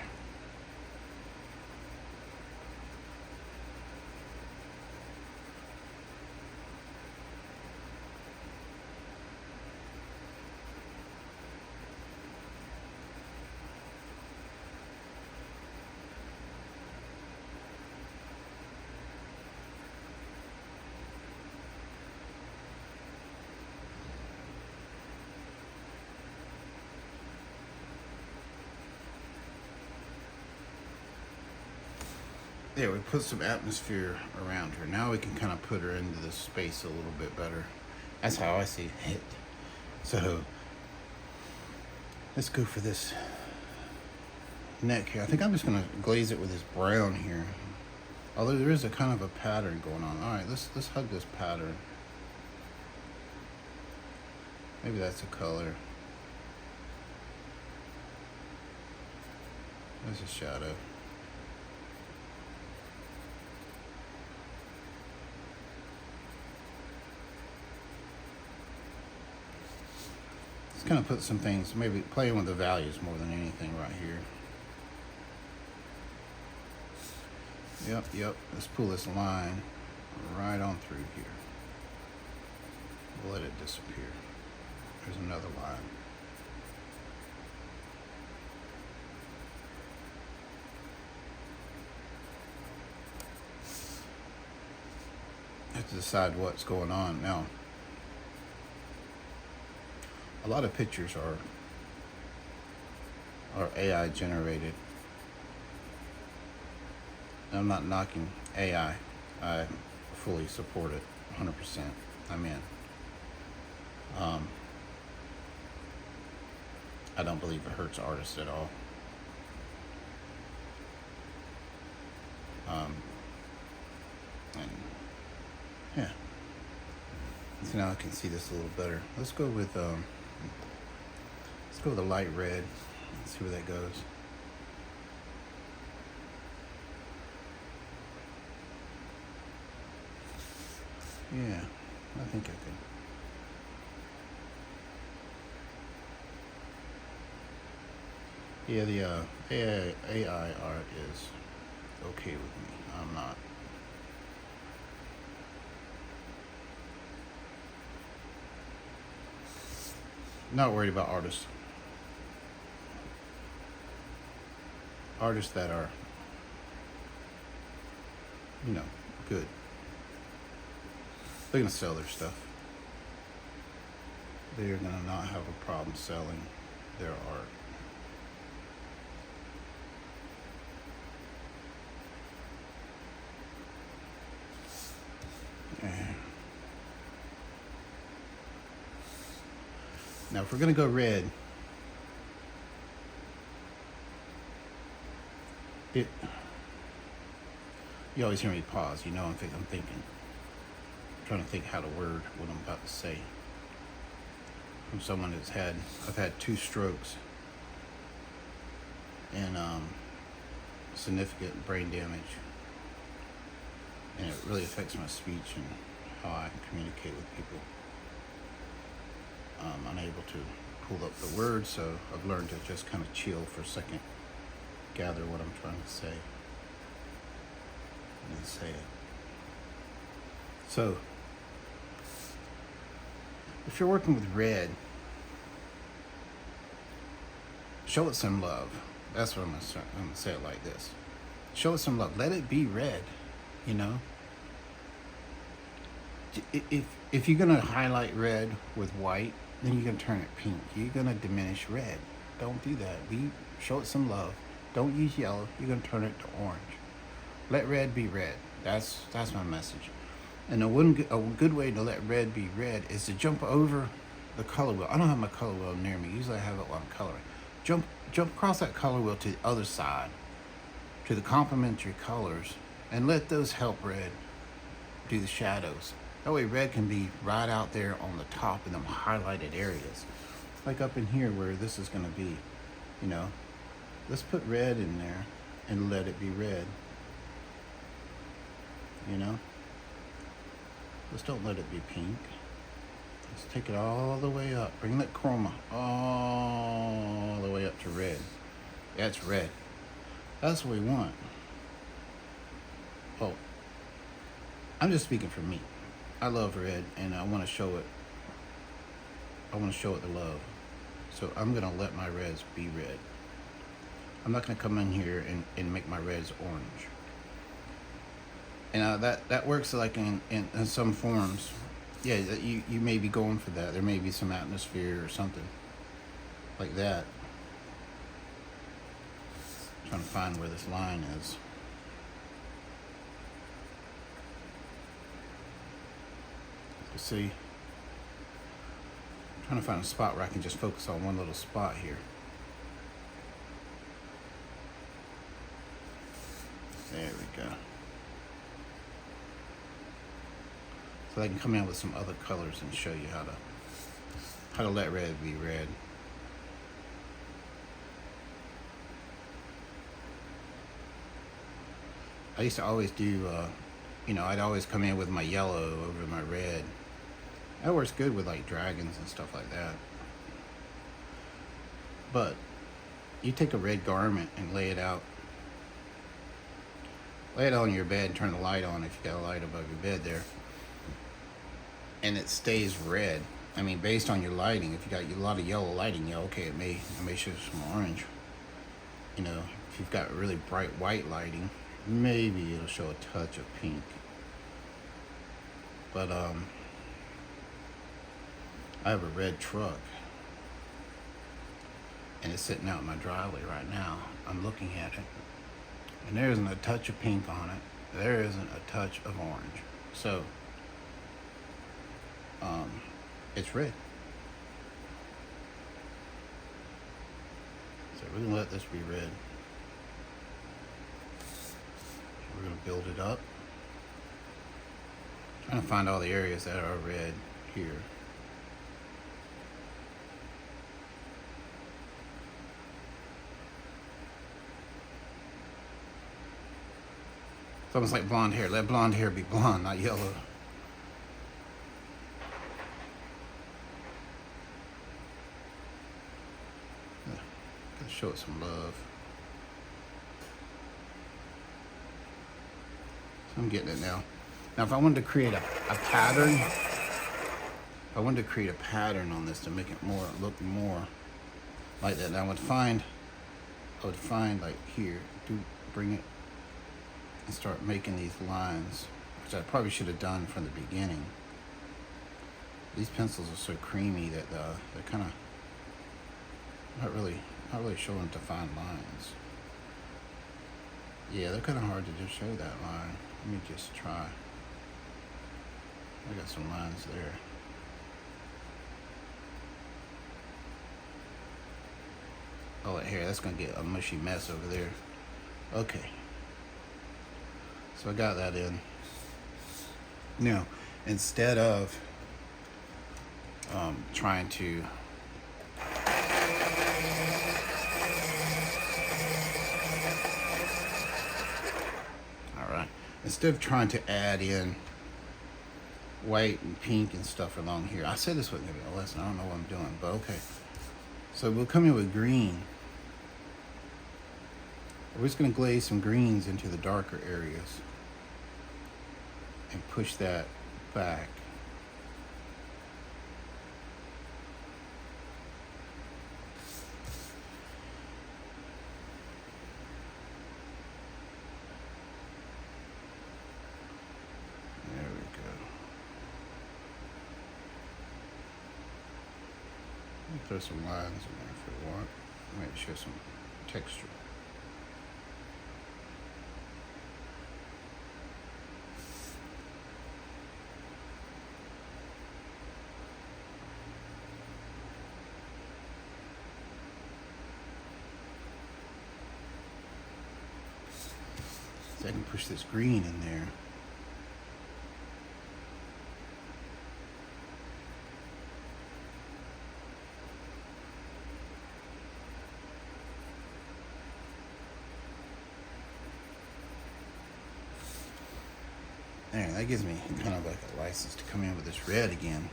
There, we put some atmosphere around her. Now we can kind of put her into this space a little bit better. That's how I see it. So, let's go for this neck here. I think I'm just gonna glaze it with this brown here. Although there is a kind of a pattern going on. All right, let's hug this pattern. Maybe that's a color. There's a shadow. Kind of put some things, maybe playing with the values more than anything right here. Yep. Let's pull this line right on through here. We'll let it disappear. There's another line. Have to decide what's going on now. A lot of pictures are AI generated. I'm not knocking AI. I fully support it, 100%. I'm in. I don't believe it hurts artists at all. And yeah. So now I can see this a little better. Let's go with a light red. Let's see where that goes. Yeah, I think I can. Yeah, the AI art is okay with me. I'm not. Not worried about artists. Artists that are, you know, good. They're gonna sell their stuff. They're gonna not have a problem selling their art. Now, if we're gonna go red, you always hear me pause. You know, I'm thinking. trying to think how to word what I'm about to say. From someone I've had 2 strokes and significant brain damage, and it really affects my speech and how I communicate with people. I'm unable to pull up the words, so I've learned to just kind of chill for a second, gather what I'm trying to say, and then say it. So, if you're working with red, show it some love. That's what I'm gonna say it like this. Show it some love. Let it be red, you know? If you're gonna highlight red with white, then you're gonna turn it pink. You're gonna diminish red. Don't do that. Show it some love. Don't use yellow. You're gonna turn it to orange. Let red be red. That's my message. And a good way to let red be red is to jump over the color wheel. I don't have my color wheel near me. Usually I have it while I'm coloring. Jump across that color wheel to the other side, to the complementary colors, and let those help red do the shadows. That way red can be right out there on the top in them highlighted areas. Like up in here where this is gonna be, you know. Let's put red in there and let it be red, you know. Just don't let it be pink. Let's take it all the way up. Bring that chroma all the way up to red. That's red. That's what we want. Oh, I'm just speaking for me. I love red, and I want to show it. I want to show it the love. So I'm gonna let my reds be red. I'm not gonna come in here and make my reds orange. And that works like in some forms. Yeah, you may be going for that. There may be some atmosphere or something like that. I'm trying to find where this line is. You see, I'm trying to find a spot where I can just focus on one little spot here. There we go. So I can come in with some other colors and show you how to let red be red. I used to always do, I'd always come in with my yellow over my red. That works good with like dragons and stuff like that. But you take a red garment and lay it out. Lay it on your bed and turn the light on if you got a light above your bed there. And it stays red. I mean, based on your lighting, if you got a lot of yellow lighting, okay, it may show some orange. You know, if you've got really bright white lighting, maybe it'll show a touch of pink. But I have a red truck, and it's sitting out in my driveway right now. I'm looking at it, and there isn't a touch of pink on it. There isn't a touch of orange. So it's red. So we're gonna let this be red. We're gonna build it up. Trying to find all the areas that are red here. It's almost like blonde hair. Let blonde hair be blonde, not yellow. Gotta show it some love. So I'm getting it now. Now, if I wanted to create a pattern, on this to make it look more like that, I would find like here, bring it and start making these lines, which I probably should have done from the beginning. These pencils are so creamy that they're kind of not really showing defined lines. Yeah, they're kind of hard to just show that line. Let me just try. I got some lines there. Oh, here, that's gonna get a mushy mess over there. Okay. So I got that in. Now, instead of trying to add in white and pink and stuff along here. I said this wasn't gonna be a lesson. I don't know what I'm doing, but okay. So we'll come in with green. We're just gonna glaze some greens into the darker areas and push that back. Throw some lines in there if we want. Might show some texture. So I can push this green in there. There, that gives me kind of like a license to come in with this red again.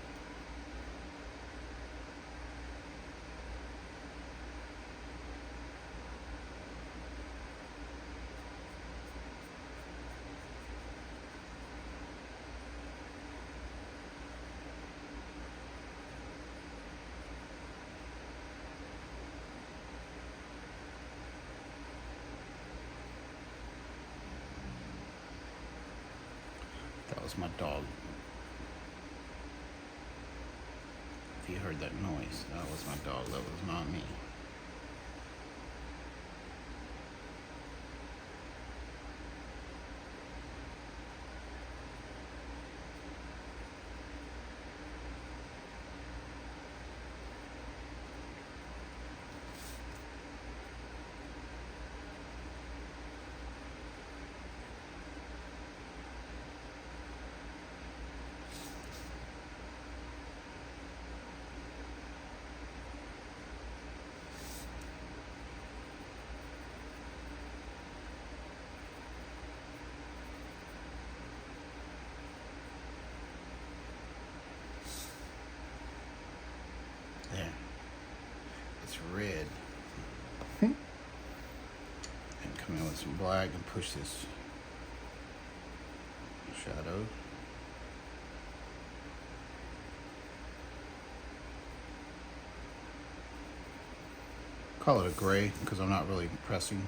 That was my dog. If you heard that noise, that was my dog. That was not me. There. It's red. And come in with some black and push this shadow. Call it a gray because I'm not really pressing.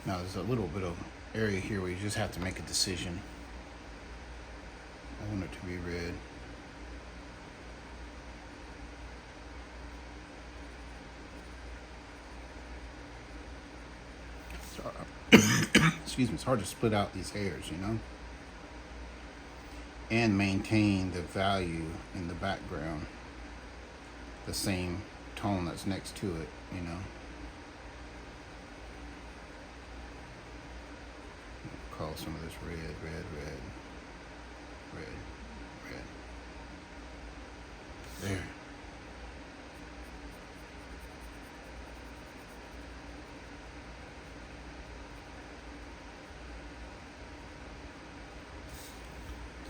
Now there's a little bit of area here where you just have to make a decision. I want it to be red. Excuse me, it's hard to split out these hairs, you know? And maintain the value in the background, the same tone that's next to it, you know? Call some of this red, red, red, red, red. There.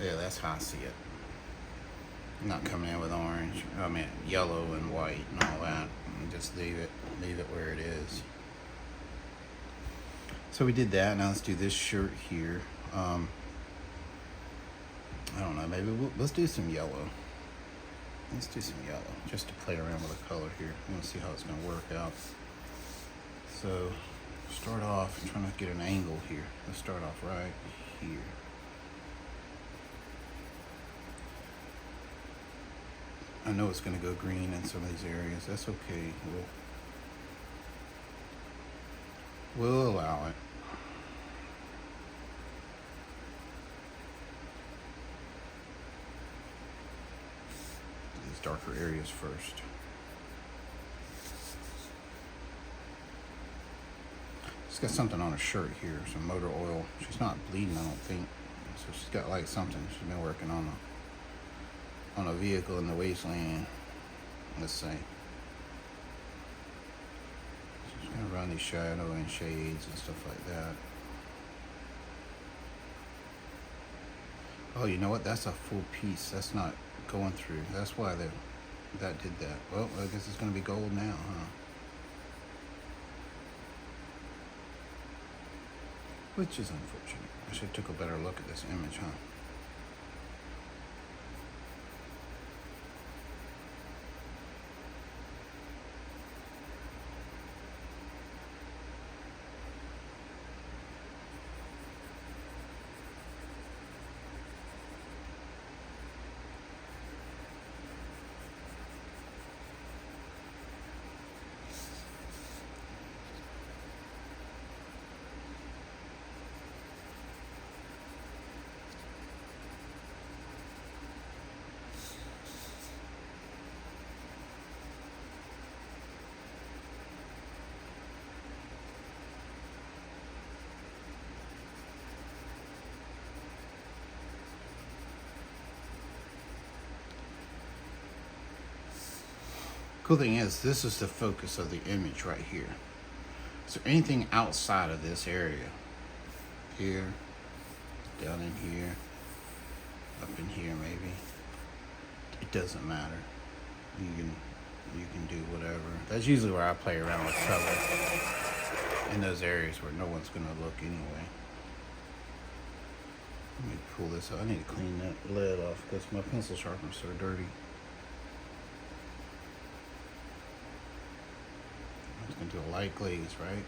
Yeah, that's how I see it. I'm not coming in with orange, I mean yellow and white and all that. And just leave it where it is. So we did that. Now let's do this shirt here. I don't know, maybe let's do some yellow. Let's do some yellow just to play around with the color here. I want to see how it's going to work out. So start off, I'm trying to get an angle here. Let's start off right here. I know it's going to go green in some of these areas. That's okay. We'll allow it. These darker areas first. She's got something on her shirt here, some motor oil. She's not bleeding, I don't think. So she's got like something. She's been working on a vehicle in the wasteland. Let's say. So she's gonna run these shadow and shades and stuff like that. Oh, you know what? That's a full piece. That's not going through. That's why that did that. Well, I guess it's gonna be gold now, huh? Which is unfortunate. I should have took a better look at this image, huh? Cool thing is, this is the focus of the image right here. So anything outside of this area, here, down in here, up in here maybe, it doesn't matter. You can do whatever. That's usually where I play around with color, in those areas where no one's gonna look anyway. Let me pull this out. I need to clean that lead off because my pencil sharpener's so dirty. I'm just gonna do a light glaze, right?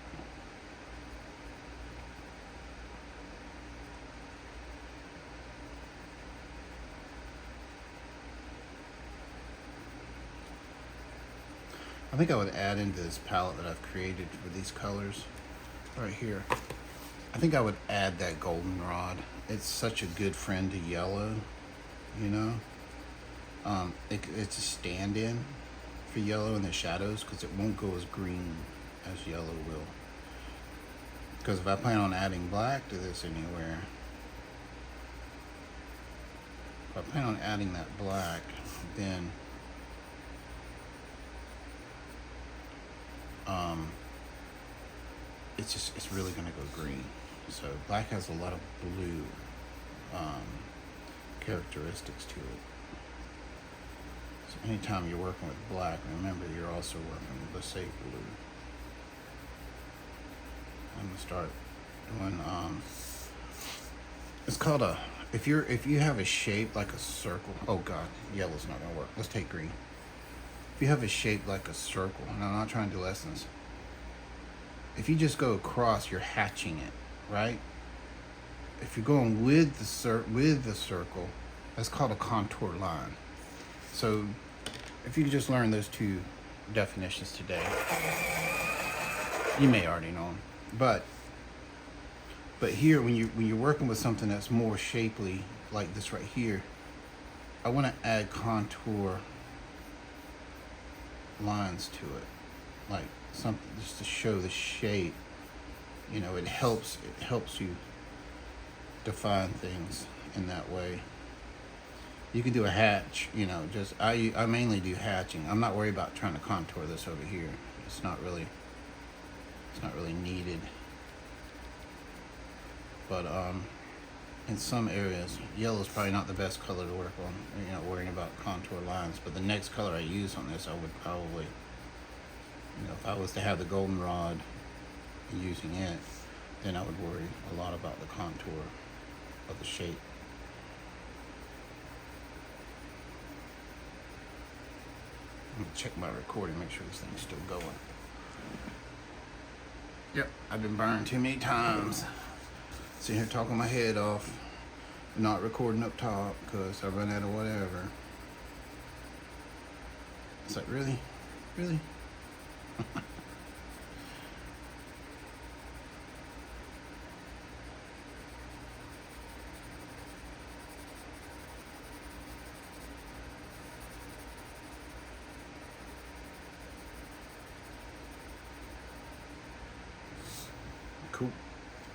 I think I would add into this palette that I've created for these colors right here. I think I would add that goldenrod. It's such a good friend to yellow, you know? It's a stand-in for yellow in the shadows because it won't go as green as yellow will. Because if I plan on adding black to this anywhere, if I plan on adding that black, then it's really gonna go green. So black has a lot of blue characteristics to it. So anytime you're working with black, remember you're also working with the safe blue. I'm gonna start doing it's called a, if you have a shape like a circle, oh god, yellow's not gonna work. Let's take green. If you have a shape like a circle, and I'm not trying to do lessons, if you just go across, you're hatching it, right? If you're going with the circle, that's called a contour line. So if you could just learn those two definitions today, you may already know them. But here, when you're working with something that's more shapely, like this right here, I want to add contour lines to it, like something just to show the shape. You know, it helps you define things in that way. You can do a hatch, you know, just I mainly do hatching. I'm not worried about trying to contour this over here. It's not really needed. But in some areas, yellow is probably not the best color to work on, you know, worrying about contour lines. But the next color I use on this, I would probably, you know, if I was to have the goldenrod and using it, then I would worry a lot about the contour of the shape. Let me check my recording, make sure this thing's still going. Yep, I've been burned too many times. Sitting here talking my head off, not recording up top because I run out of whatever. It's like, really? Really?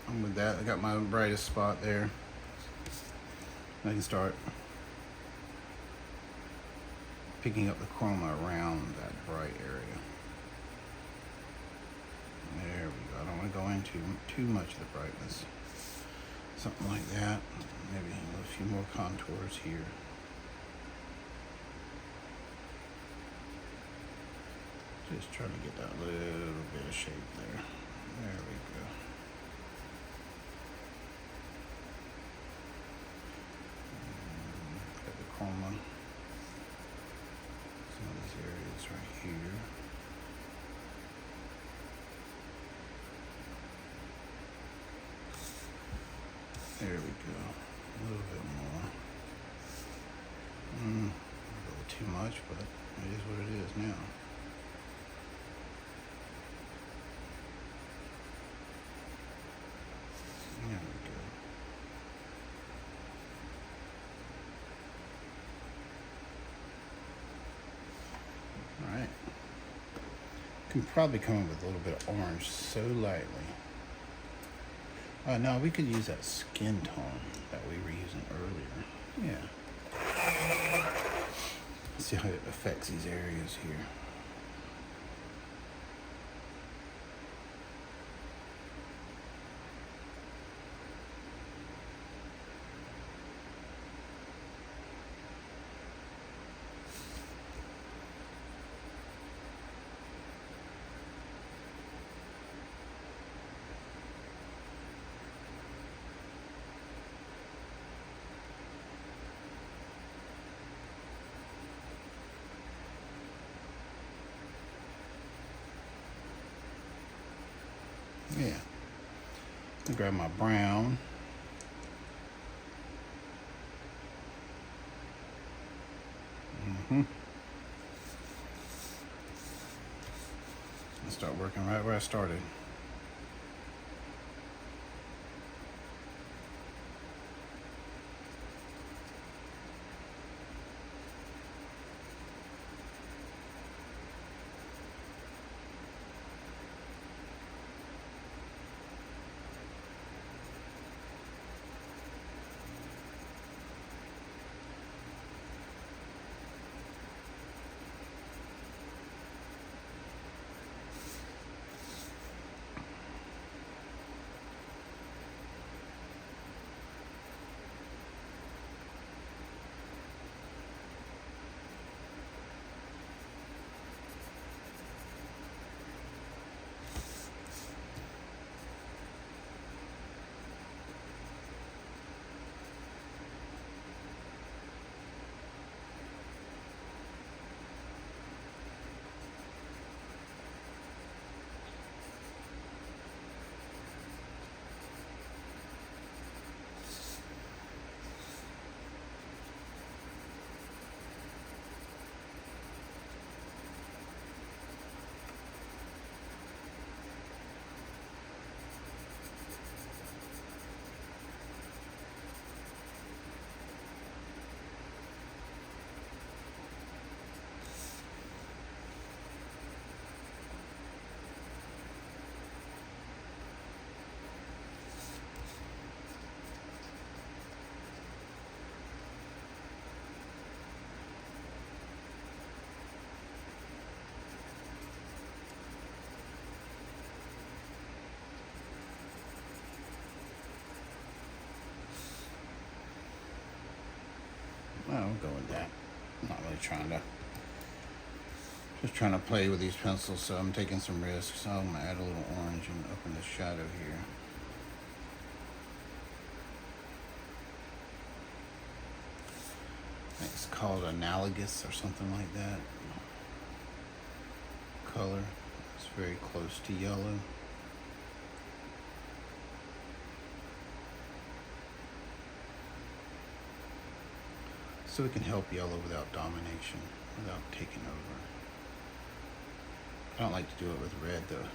And with that, I got my brightest spot there. I can start picking up the chroma around that bright area. There we go. I don't want to go into too much of the brightness. Something like that. Maybe a few more contours here. Just trying to get that little bit of shape there. There we go. Got the chroma. Some of these areas right here. There we go. A little bit more. A little too much, but it is what it is now. There we go. All right. Can probably come up with a little bit of orange so lightly. No, we could use that skin tone that we were using earlier. Yeah. See how it affects these areas here. Yeah. I'll grab my brown. I'll start working right where I started. Well, we'll go with that. I'm not really just trying to play with these pencils, so I'm taking some risks. So I'm gonna add a little orange and up in the shadow here. I think it's called analogous or something like that. Color. It's very close to yellow. So it can help yellow without domination, without taking over. I don't like to do it with red though.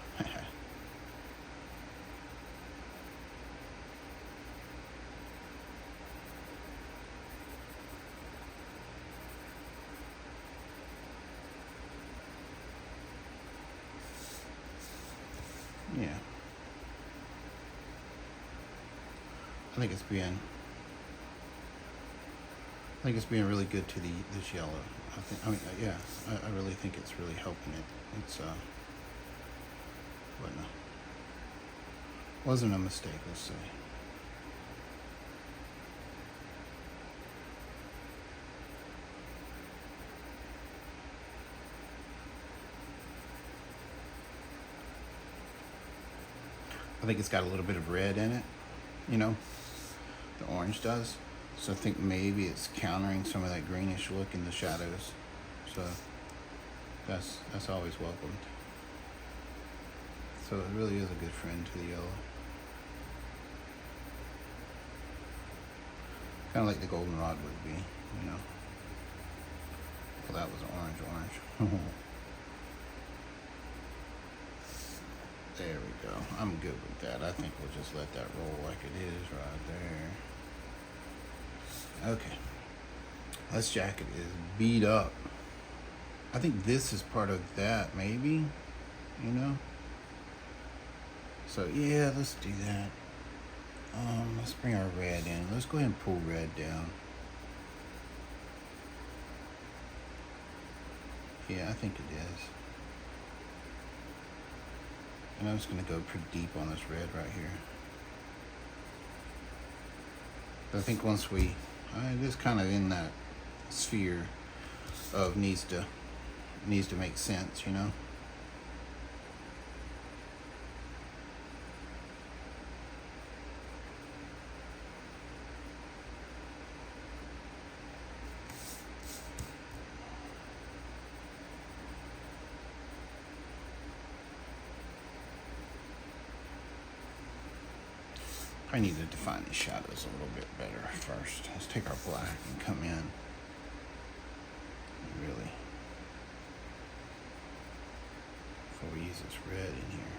Yeah. I think it's being really good to this yellow. Yeah, I really think it's really helping it. It's wasn't a mistake, let's say. I think it's got a little bit of red in it, you know, the orange does. So I think maybe it's countering some of that greenish look in the shadows. So that's always welcomed. So it really is a good friend to the yellow. Kind of like the goldenrod would be, you know. Well, that was orange. There we go. I'm good with that. I think we'll just let that roll like it is right there. Okay. This jacket is beat up. I think this is part of that, maybe, you know. So yeah, let's do that. Let's bring our red in. Let's go ahead and pull red down. Yeah, I think it is. And I'm just going to go pretty deep on this red right here. But I think once it is kind of in that sphere of needs to make sense, you know. I need to define these shadows a little bit better first. Let's take our black and come in. Really. Before we use this red in here.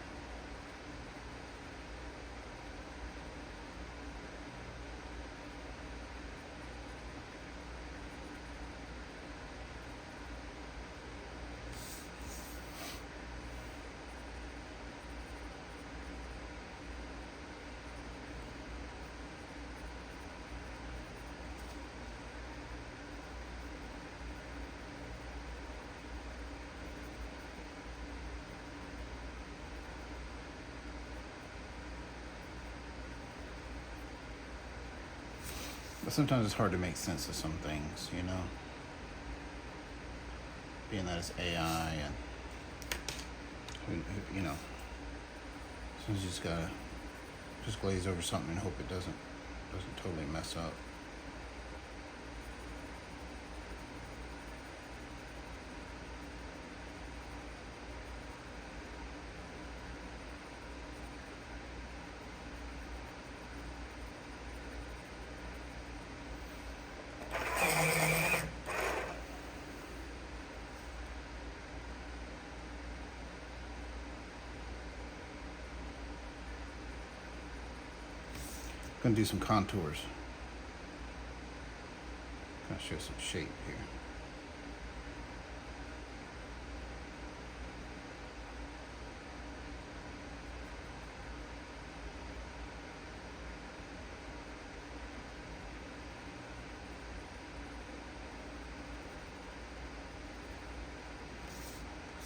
But sometimes it's hard to make sense of some things, you know. Being that it's AI and, you know, sometimes you just gotta glaze over something and hope it doesn't totally mess up. Gonna do some contours. Gonna show some shape here.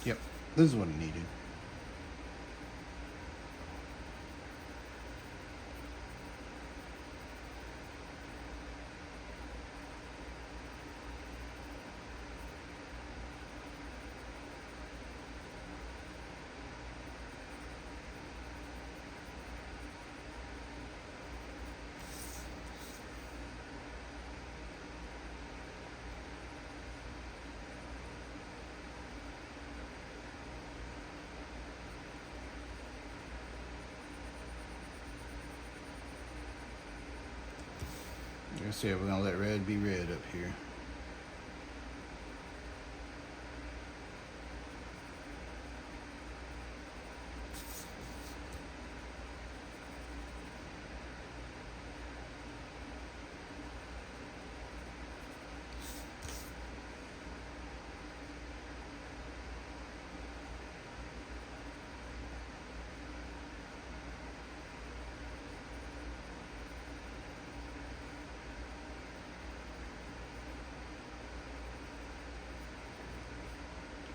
Yep, this is what it needed. Let's see, we're gonna let red be red up here.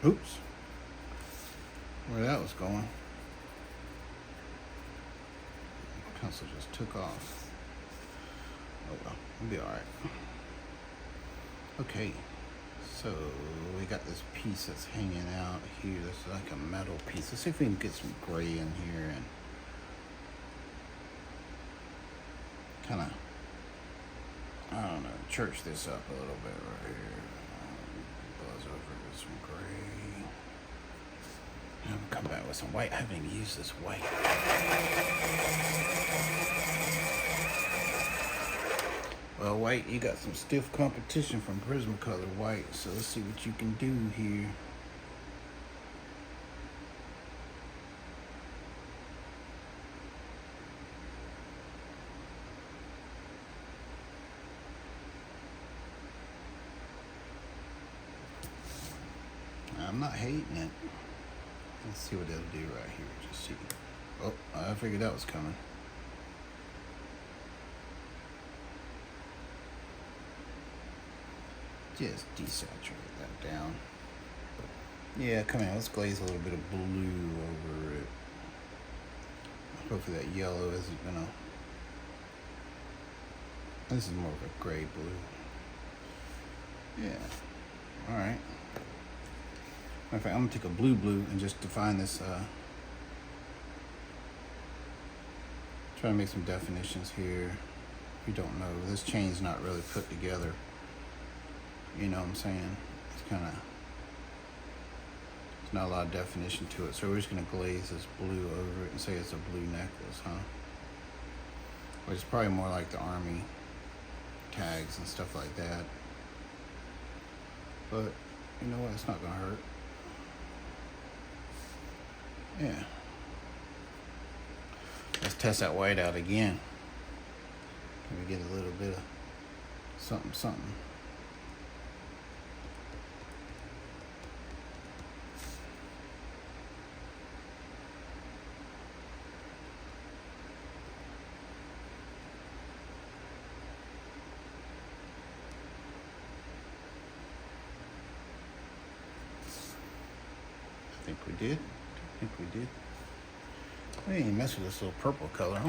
Oops. Where that was going. Pencil just took off. Oh well, we'll be alright. Okay, so we got this piece that's hanging out here. This is like a metal piece. Let's see if we can get some gray in here and kind of, I don't know, church this up a little bit right here. Buzz over with some gray. I'm gonna come back with some white. I haven't even used this white. Well, white, you got some stiff competition from Prismacolor white, so let's see what you can do here. I'm not hating it. Let's see what it'll do right here. Just see. Oh, I figured that was coming. Just desaturate that down. Yeah, come on, let's glaze a little bit of blue over it. Hopefully that yellow isn't gonna... This is more of a gray blue. Yeah, alright. Matter of fact, I'm gonna take a blue and just define this, try to make some definitions here. If you don't know, this chain's not really put together. You know what I'm saying? It's kind of, there's not a lot of definition to it. So we're just going to glaze this blue over it and say it's a blue necklace, huh? Which is probably more like the army tags and stuff like that. But, you know what? It's not going to hurt. Yeah. Let's test that white out again. Can we get a little bit of something? I think we did. We ain't mess with this little purple color.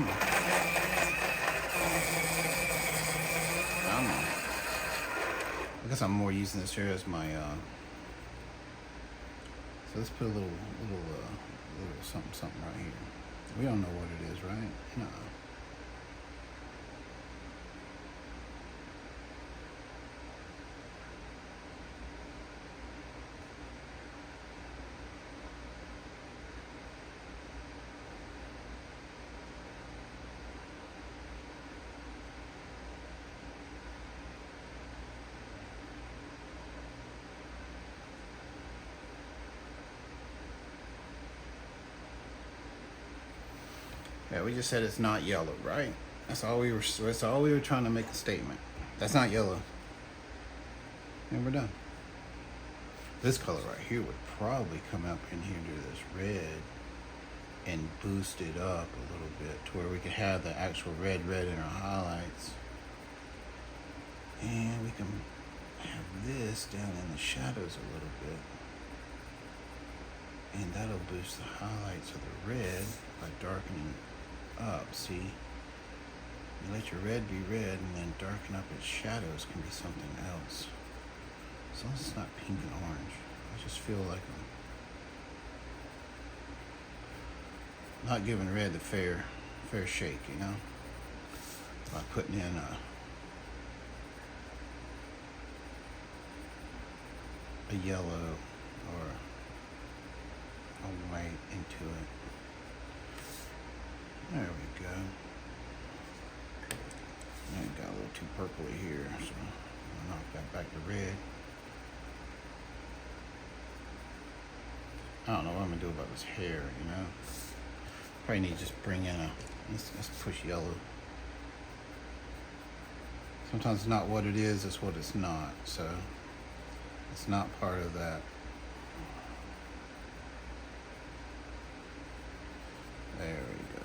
I guess I'm more using this here as my so let's put a little something right here. We don't know what it is, right? No. Yeah, we just said it's not yellow, right? That's all we were trying to make a statement. That's not yellow. And we're done. This color right here would probably come up in here to this red and boost it up a little bit to where we could have the actual red in our highlights. And we can have this down in the shadows a little bit. And that'll boost the highlights of the red by darkening up. See, you let your red be red and then darken up its shadows can be something else. As long as it's not pink and orange. I just feel like I'm not giving red the fair shake, you know, by putting in a yellow or a white into it. There we go. And got a little too purpley here, so I'll knock that back to red. I don't know what I'm gonna do about this hair, you know. Probably need to just bring in let's push yellow. Sometimes it's not what it is, it's what it's not. So it's not part of that. There we go.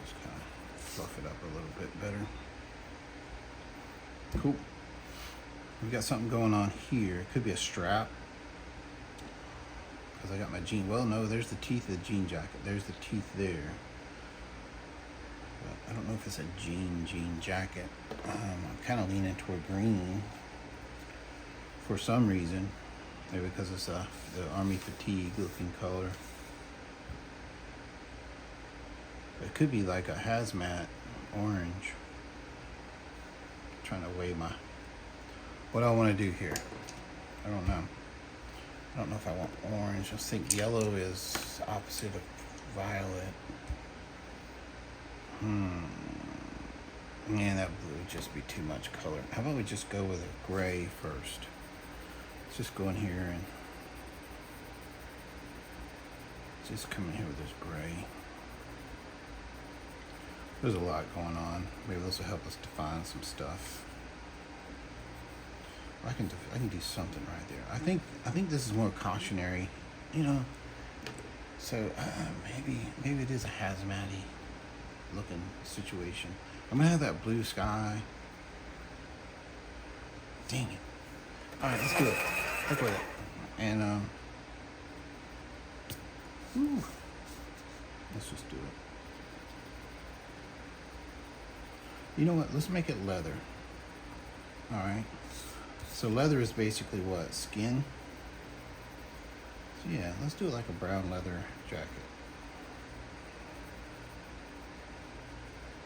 Just kind of fluff it up a little bit better. Cool. we got something going on here. It could be a strap, because I got my jean. Well, no, there's the teeth of the jean jacket. There's the teeth there. But I don't know if it's a jean jacket. I'm kind of leaning toward green for some reason. Maybe because it's the army fatigue looking color. It could be like a hazmat orange. I'm trying to weigh what I want to do here. I don't know. I don't know if I want orange. I think yellow is opposite of violet. Man, that blue would just be too much color. How about we just go with a gray first? Let's just go in here and just come in here with this gray. There's a lot going on. Maybe this will help us define some stuff. I can do something right there. I think this is more cautionary, you know. So maybe it is a hazmat-y looking situation. I'm gonna have that blue sky. Dang it! All right, let's do it. Look with it. And let's just do it. You know what? Let's make it leather. All right. So leather is basically what? Skin? So yeah, let's do it like a brown leather jacket.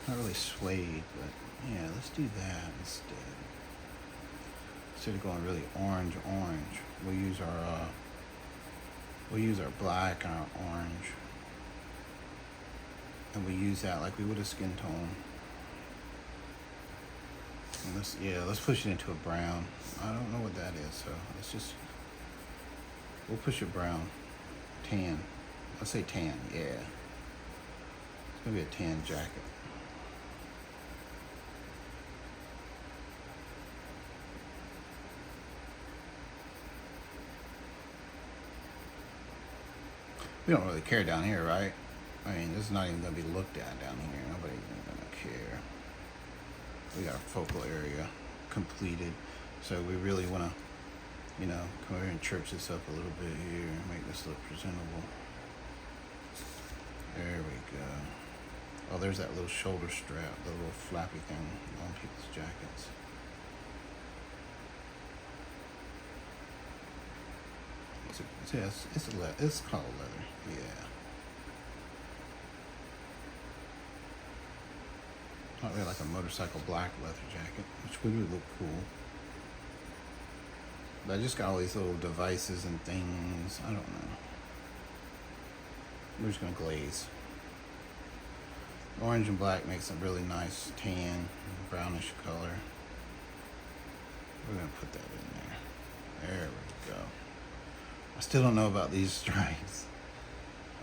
Not really suede, but yeah, let's do that instead. Instead of going really orange, we'll use our black and our orange. And we use that like we would a skin tone. Let's push it into a brown. I don't know what that is, so we'll push it brown. Tan. Let's say tan, yeah. It's gonna be a tan jacket. We don't really care down here, right? I mean, this is not even gonna be looked at down here. Nobody's gonna care. We got a focal area completed, so we really want to, come over here and church this up a little bit here and make this look presentable. There we go. Oh, there's that little shoulder strap, the little flappy thing on people's jackets. It's called leather, yeah. Not really like a motorcycle black leather jacket, which would look cool. But I just got all these little devices and things. I don't know. We're just gonna glaze. Orange and black makes a really nice tan, brownish color. We're gonna put that in there. There we go. I still don't know about these stripes.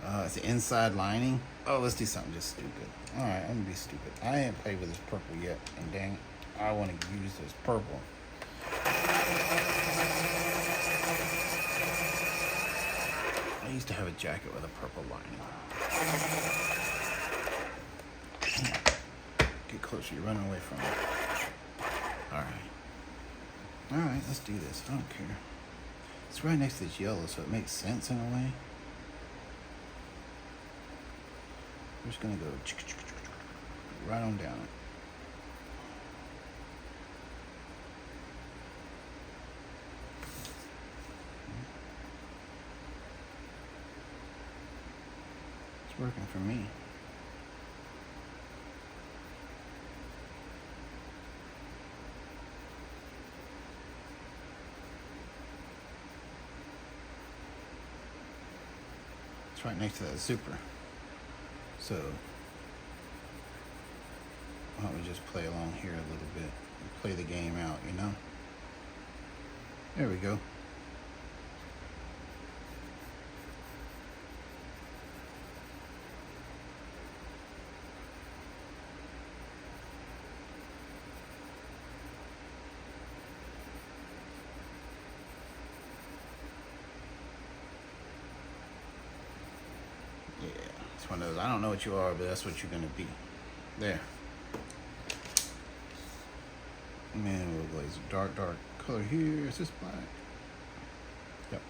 It's the inside lining. Oh, let's do something just stupid. Alright, I'm gonna be stupid. I ain't played with this purple yet, and dang it, I want to use this purple. I used to have a jacket with a purple lining. Get closer, you're running away from it. Alright, let's do this. I don't care. It's right next to this yellow, so it makes sense in a way. We're just gonna go right on down it. It's working for me. It's right next to that zipper. So, why don't we just play along here a little bit and play the game out, There we go. It's one of those, I don't know what you are, but that's what you're gonna be. There. Man, we'll glaze dark color here. Is this black? Yep.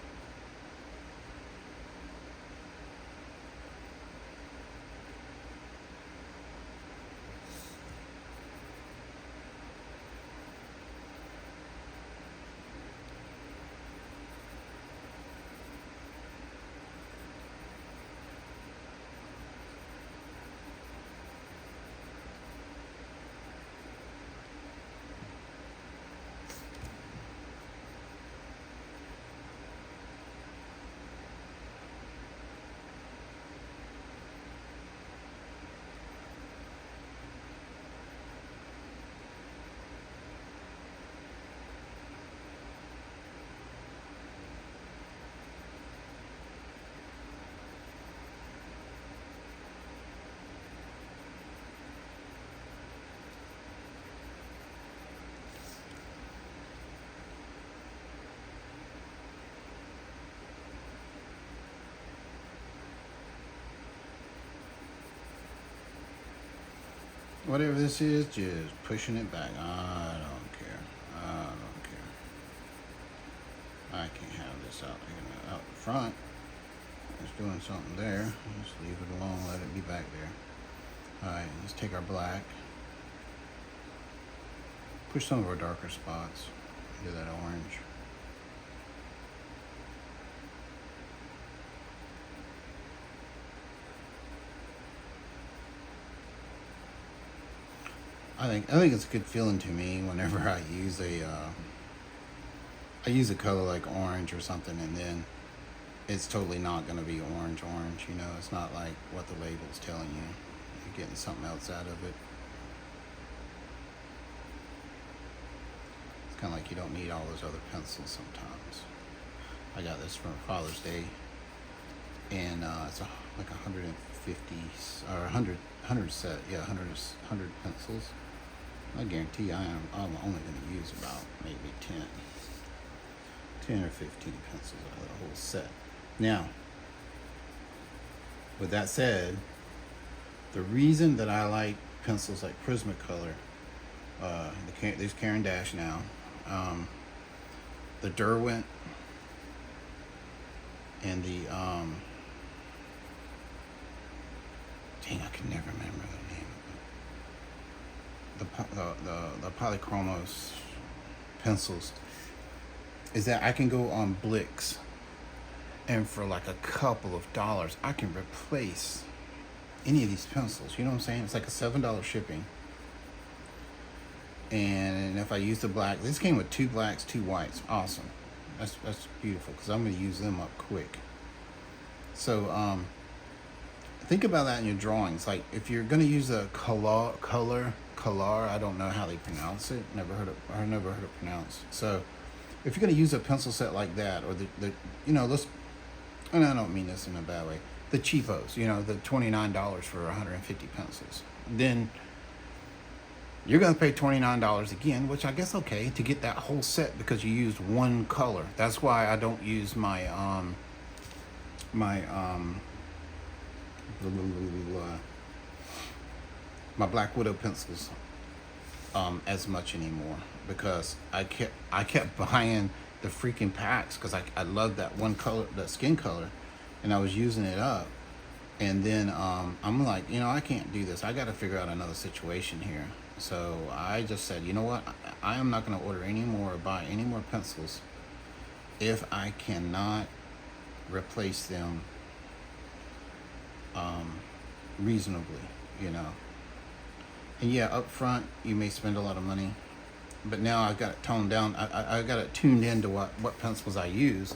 Whatever this is, just pushing it back. I don't care. I don't care. I can't have this out front. It's doing something there. Just leave it alone. Let it be back there. Alright, let's take our black. Push some of our darker spots into that orange. I think it's a good feeling to me whenever I use a color like orange or something, and then it's totally not going to be orange. You know, it's not like what the label's telling you. You're getting something else out of it. It's kind of like you don't need all those other pencils sometimes. I got this from Father's Day, and it's like 150 or 100 set. Yeah, 100 pencils. I guarantee I'm only going to use about maybe 10 or 15 pencils out of the whole set. Now, with that said, the reason that I like pencils like Prismacolor, these Caran d'Ache now, the Derwent, and the dang, I can never remember the name of it. The Polychromos pencils is that I can go on Blix, and for like a couple of dollars I can replace any of these pencils. You know what I'm saying? It's like a $7 shipping. And if I use the black, this came with 2 blacks, 2 whites. Awesome. That's beautiful, because I'm going to use them up quick. So think about that in your drawings. Like if you're going to use a color, I don't know how they pronounce it. Never heard it pronounced. So if you're going to use a pencil set like that, or the you know, and I don't mean this in a bad way, the cheapos, you know, the $29 for 150 pencils, then you're going to pay $29 again, which I guess okay, to get that whole set because you used one color. That's why I don't use my Black Widow pencils as much anymore, because I kept buying the freaking packs because I love that one color, that skin color, and I was using it up. And then I'm like, you know, I can't do this. I got to figure out another situation here. So I just said, you know what? I am not going to order any more or buy any more pencils if I cannot replace them reasonably, you know. And yeah, up front you may spend a lot of money, but now I've got it toned down. I got it tuned into what pencils I use,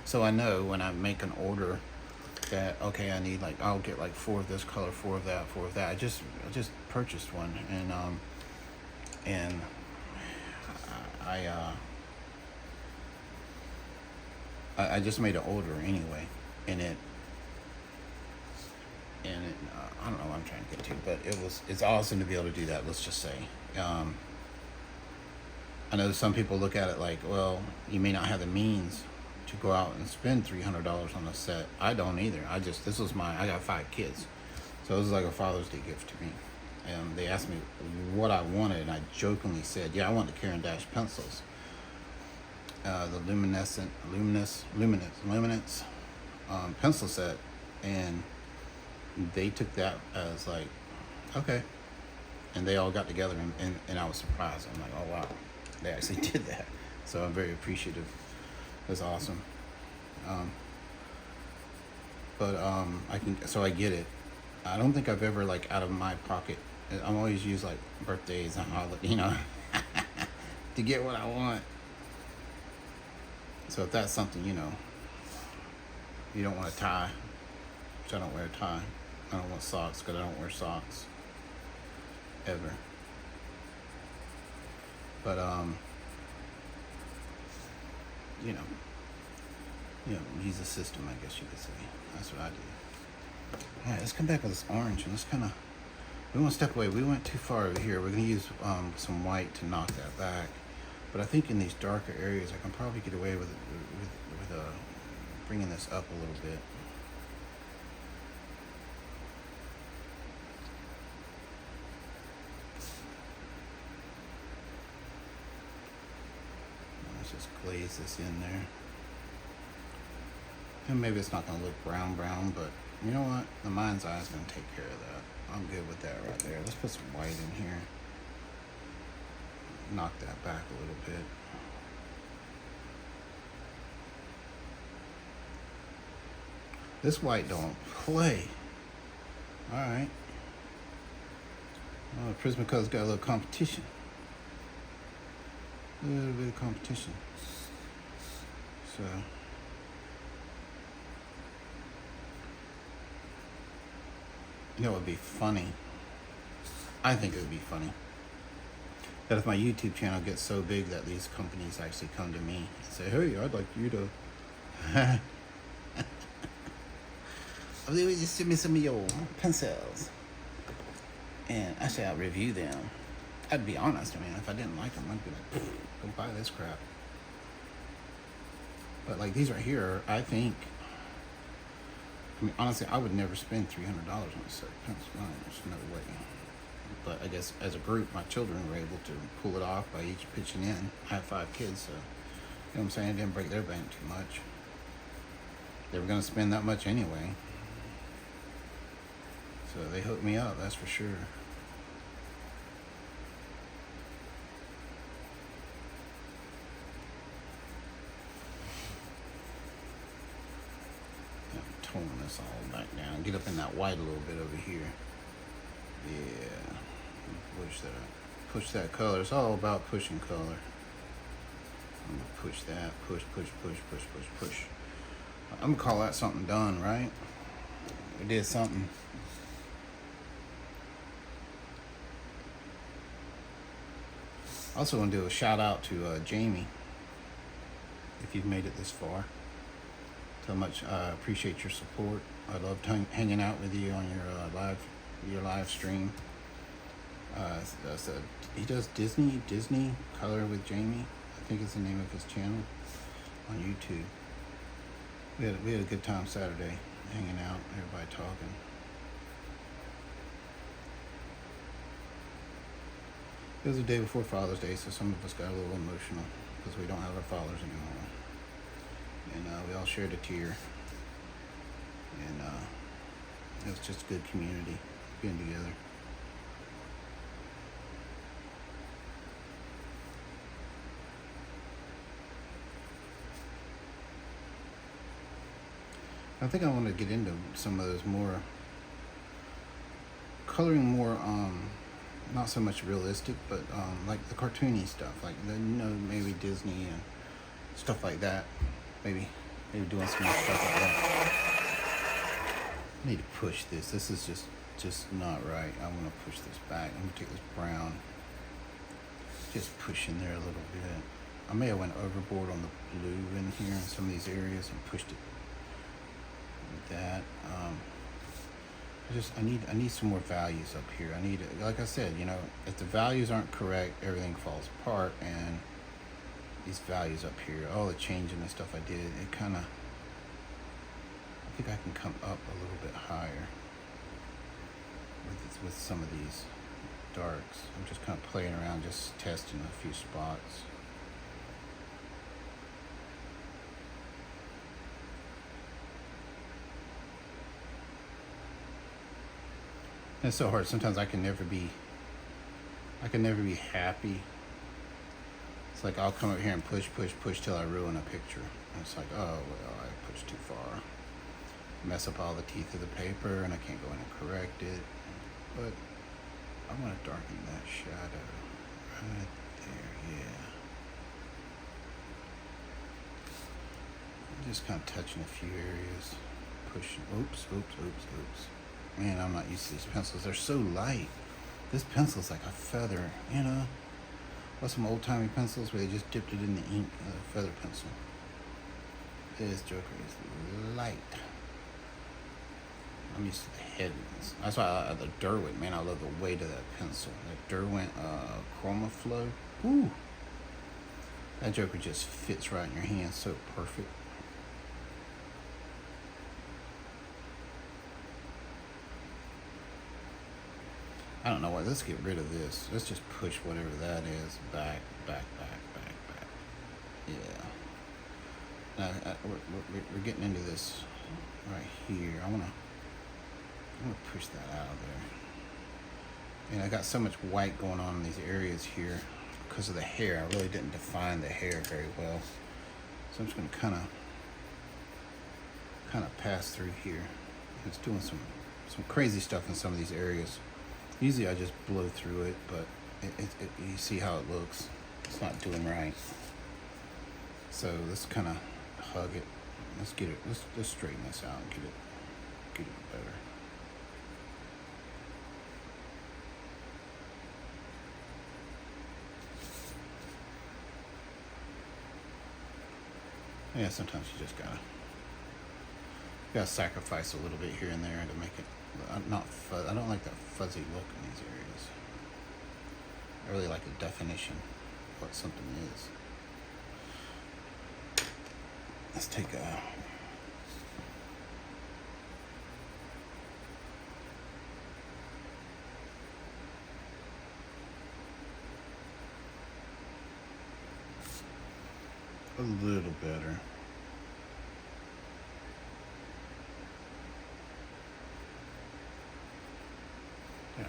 so I know when I make an order that okay, I need, like, I'll get like 4 of this color, 4 of that, 4 of that. I just purchased one, and I just made an order anyway, and I don't know what I'm trying to get to, but it's awesome to be able to do that. Let's just say, I know some people look at it like, well, you may not have the means to go out and spend $300 on a set. I don't either. I got 5 kids, so this is like a Father's Day gift to me. They asked me what I wanted, and I jokingly said, yeah, I want the Caran d'Ache pencils. the luminance pencil set, and they took that as like, okay, and they all got together, and I was surprised. I'm like, oh wow, they actually did that. So I'm very appreciative. That's awesome. But I get it. I don't think I've ever, like, out of my pocket. I'm always use like birthdays and holiday, to get what I want. So if that's something, you don't want a tie, which I don't wear a tie. I don't want socks because I don't wear socks ever. But use the system, I guess you could say. That's what I do. All right, let's come back with this orange, and we want to step away. We went too far over here. We're going to use some white to knock that back. But I think in these darker areas, I can probably get away with bringing this up a little bit. Let's just glaze this in there. And maybe it's not going to look brown, but you know what? The mind's eye is going to take care of that. I'm good with that right there. Let's put some white in here. Knock that back a little bit. This white don't play. All right. Oh, Prismacolor's got a little competition. A little bit of competition. So. You know what would be funny? I think it would be funny that if my YouTube channel gets so big that these companies actually come to me and say, hey, I'd like you to just send me some of your pencils, and actually I'll review them. I'd be honest, if I didn't like them, I'd be like, go buy this crap. But like these right here, I think, honestly, I would never spend $300 on a set of pencils. There's no way. But I guess as a group, my children were able to pull it off by each pitching in. I have 5 kids, so, you know what I'm saying? It didn't break their bank too much. They were going to spend that much anyway. So they hooked me up, that's for sure. Tone this all back down. Get up in that white a little bit over here. Yeah. Push that color. It's all about pushing color. I'm gonna push that. Push. I'm gonna call that something done, right? We did something. I also want to do a shout out to Jamie. If you've made it this far. So much. I appreciate your support. I love hanging out with you on your live stream. He does Disney Color with Jamie, I think is the name of his channel on YouTube. We had a good time Saturday, hanging out, everybody talking. It was the day before Father's Day, so some of us got a little emotional because we don't have our fathers anymore. And we all shared a tear. And it was just a good community, being together. I think I want to get into some of those more, coloring more, not so much realistic, but like the cartoony stuff, like maybe Disney and stuff like that. Maybe doing some more stuff like that. I need to push this. This is just not right. I want to push this back. I'm gonna take this brown, just push in there a little bit. I may have went overboard on the blue in here in some of these areas and pushed it with that. I need some more values up here. I need, like I said, if the values aren't correct, everything falls apart. And these values up here, all the changing and stuff I did, it kind of, I think I can come up a little bit higher with some of these darks. I'm just kind of playing around, just testing a few spots. It's so hard. Sometimes I can never be happy. It's like I'll come up here and push till I ruin a picture. And it's like, oh well, I pushed too far. Mess up all the teeth of the paper, and I can't go in and correct it. But I want to darken that shadow right there. Yeah. Just kind of touching a few areas, pushing. Oops. Man, I'm not used to these pencils. They're so light. This pencil's like a feather, you know. What's some old-timey pencils where they just dipped it in the ink? A feather pencil. This Joker is light. I'm used to the heaviness. That's why the Derwent, man, I love the weight of that pencil. The Derwent Chroma Flow. Ooh. That Joker just fits right in your hand, so perfect. I don't know what. Let's get rid of this. Let's just push whatever that is back. Yeah. Now, we're getting into this right here. I'm gonna push that out of there. And I got so much white going on in these areas here because of the hair. I really didn't define the hair very well, so I'm just gonna kind of pass through here. It's doing some crazy stuff in some of these areas. Usually I just blow through it, but you see how it looks. It's not doing right. So let's kind of hug it. Let's get it. Let's straighten this out and get it better. Yeah, sometimes you just gotta sacrifice a little bit here and there to make it I don't like that fuzzy look in these areas. I really like a definition of what something is. Let's take a little better.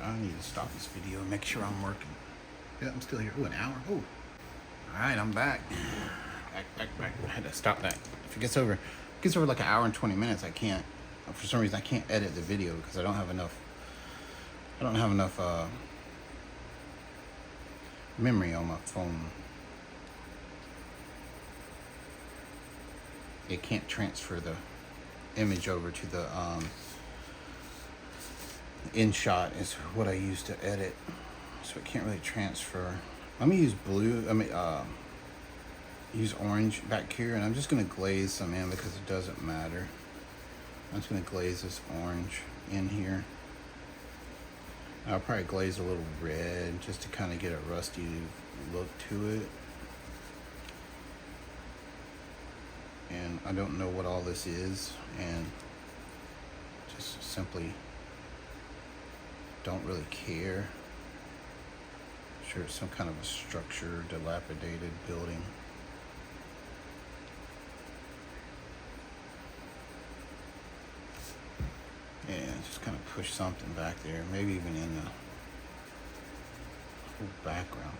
I need to stop this video and make sure I'm working. Yeah, I'm still here. Oh, an hour. Oh. All right, I'm back. Back. I had to stop that. If it gets over like an hour and 20 minutes, I can't. For some reason, I can't edit the video because I don't have enough memory on my phone. It can't transfer the image over to the InShot is what I use to edit, so it can't really transfer. I'm gonna use use orange back here, and I'm just gonna glaze some in because it doesn't matter. I'm just gonna glaze this orange in here. I'll probably glaze a little red just to kind of get a rusty look to it. And I don't know what all this is, and just simply don't really care. Sure, it's some kind of a structure, dilapidated building. Yeah, just kind of push something back there, maybe even in the whole background.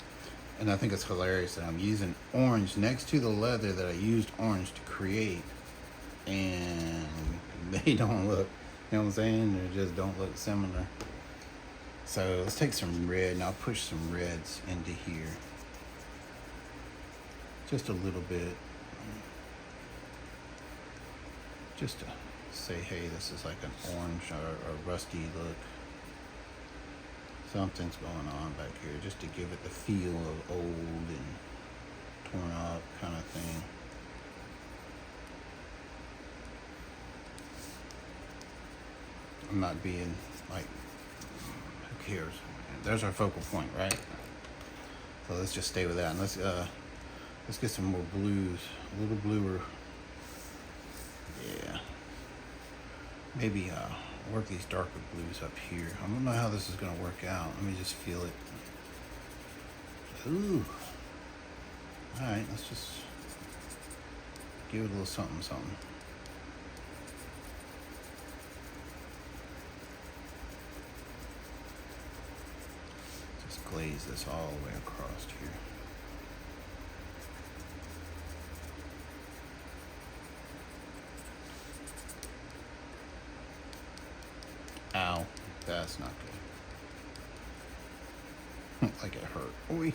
And I think it's hilarious that I'm using orange next to the leather that I used orange to create, and they don't look, you know what I'm saying? They just don't look similar. So let's take some red, and I'll push some reds into here. Just a little bit. Just to say, hey, this is like an orange or a rusty look. Something's going on back here, just to give it the feel of old and torn up kind of thing. I'm not being like, who cares? There's our focal point, right? So let's just stay with that, and let's get some more blues, a little bluer. Yeah. Maybe work these darker blues up here. I don't know how this is gonna work out. Let me just feel it. Ooh. All right, let's just give it a little something. glaze this all the way across here. Ow, that's not good. Like it hurt. Oi.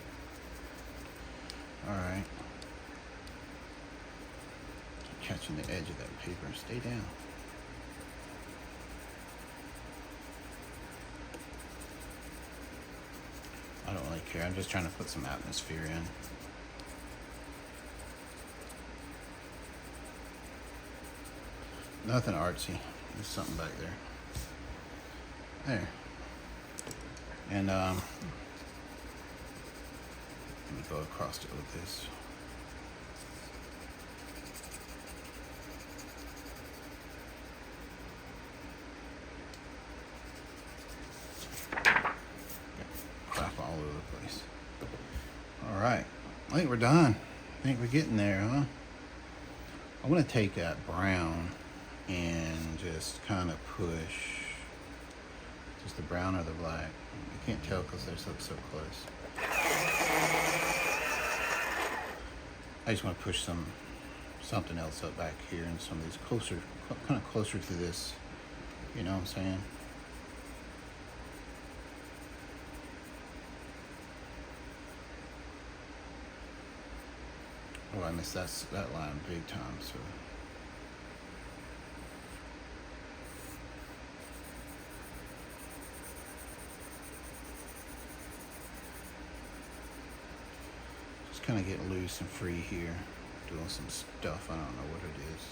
Alright. Catching the edge of that paper. Stay down. I don't really care. I'm just trying to put some atmosphere in. Nothing artsy. There's something back there. There. And let me go across it with this. Crap all over the place. All right, I think we're done. I think we're getting there, huh? I want to take that brown and just kind of push. Just the brown or the black. You can't tell because they're so close. I just want to push something else up back here and some of these closer, kind of closer to this. You know what I'm saying? Oh, I missed that line big time. So. Kind of get loose and free here, doing some stuff. I don't know what it is.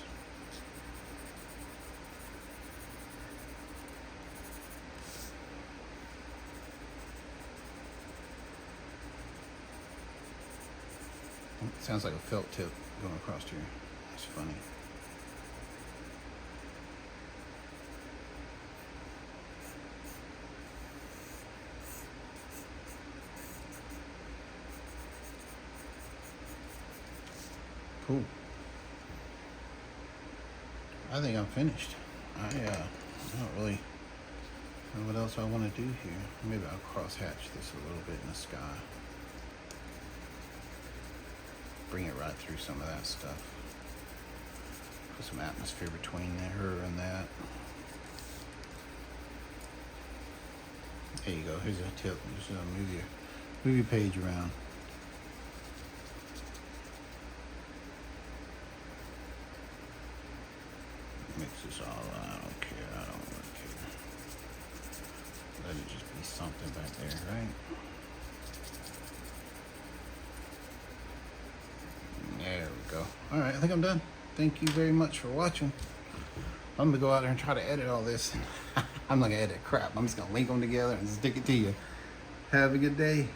It sounds like a felt tip going across here. That's funny. Cool. I think I'm finished. I don't really know what else I want to do here. Maybe I'll cross hatch this a little bit in the sky. Bring it right through some of that stuff. Put some atmosphere between her and that. There you go. Here's a tip. Just move your page around. Mix this all. I don't care. I don't really care. Let it just be something back there, right? There we go. All right, I think I'm done. Thank you very much for watching. I'm gonna go out there and try to edit all this. I'm not gonna edit crap. I'm just gonna link them together and stick it to you. Have a good day.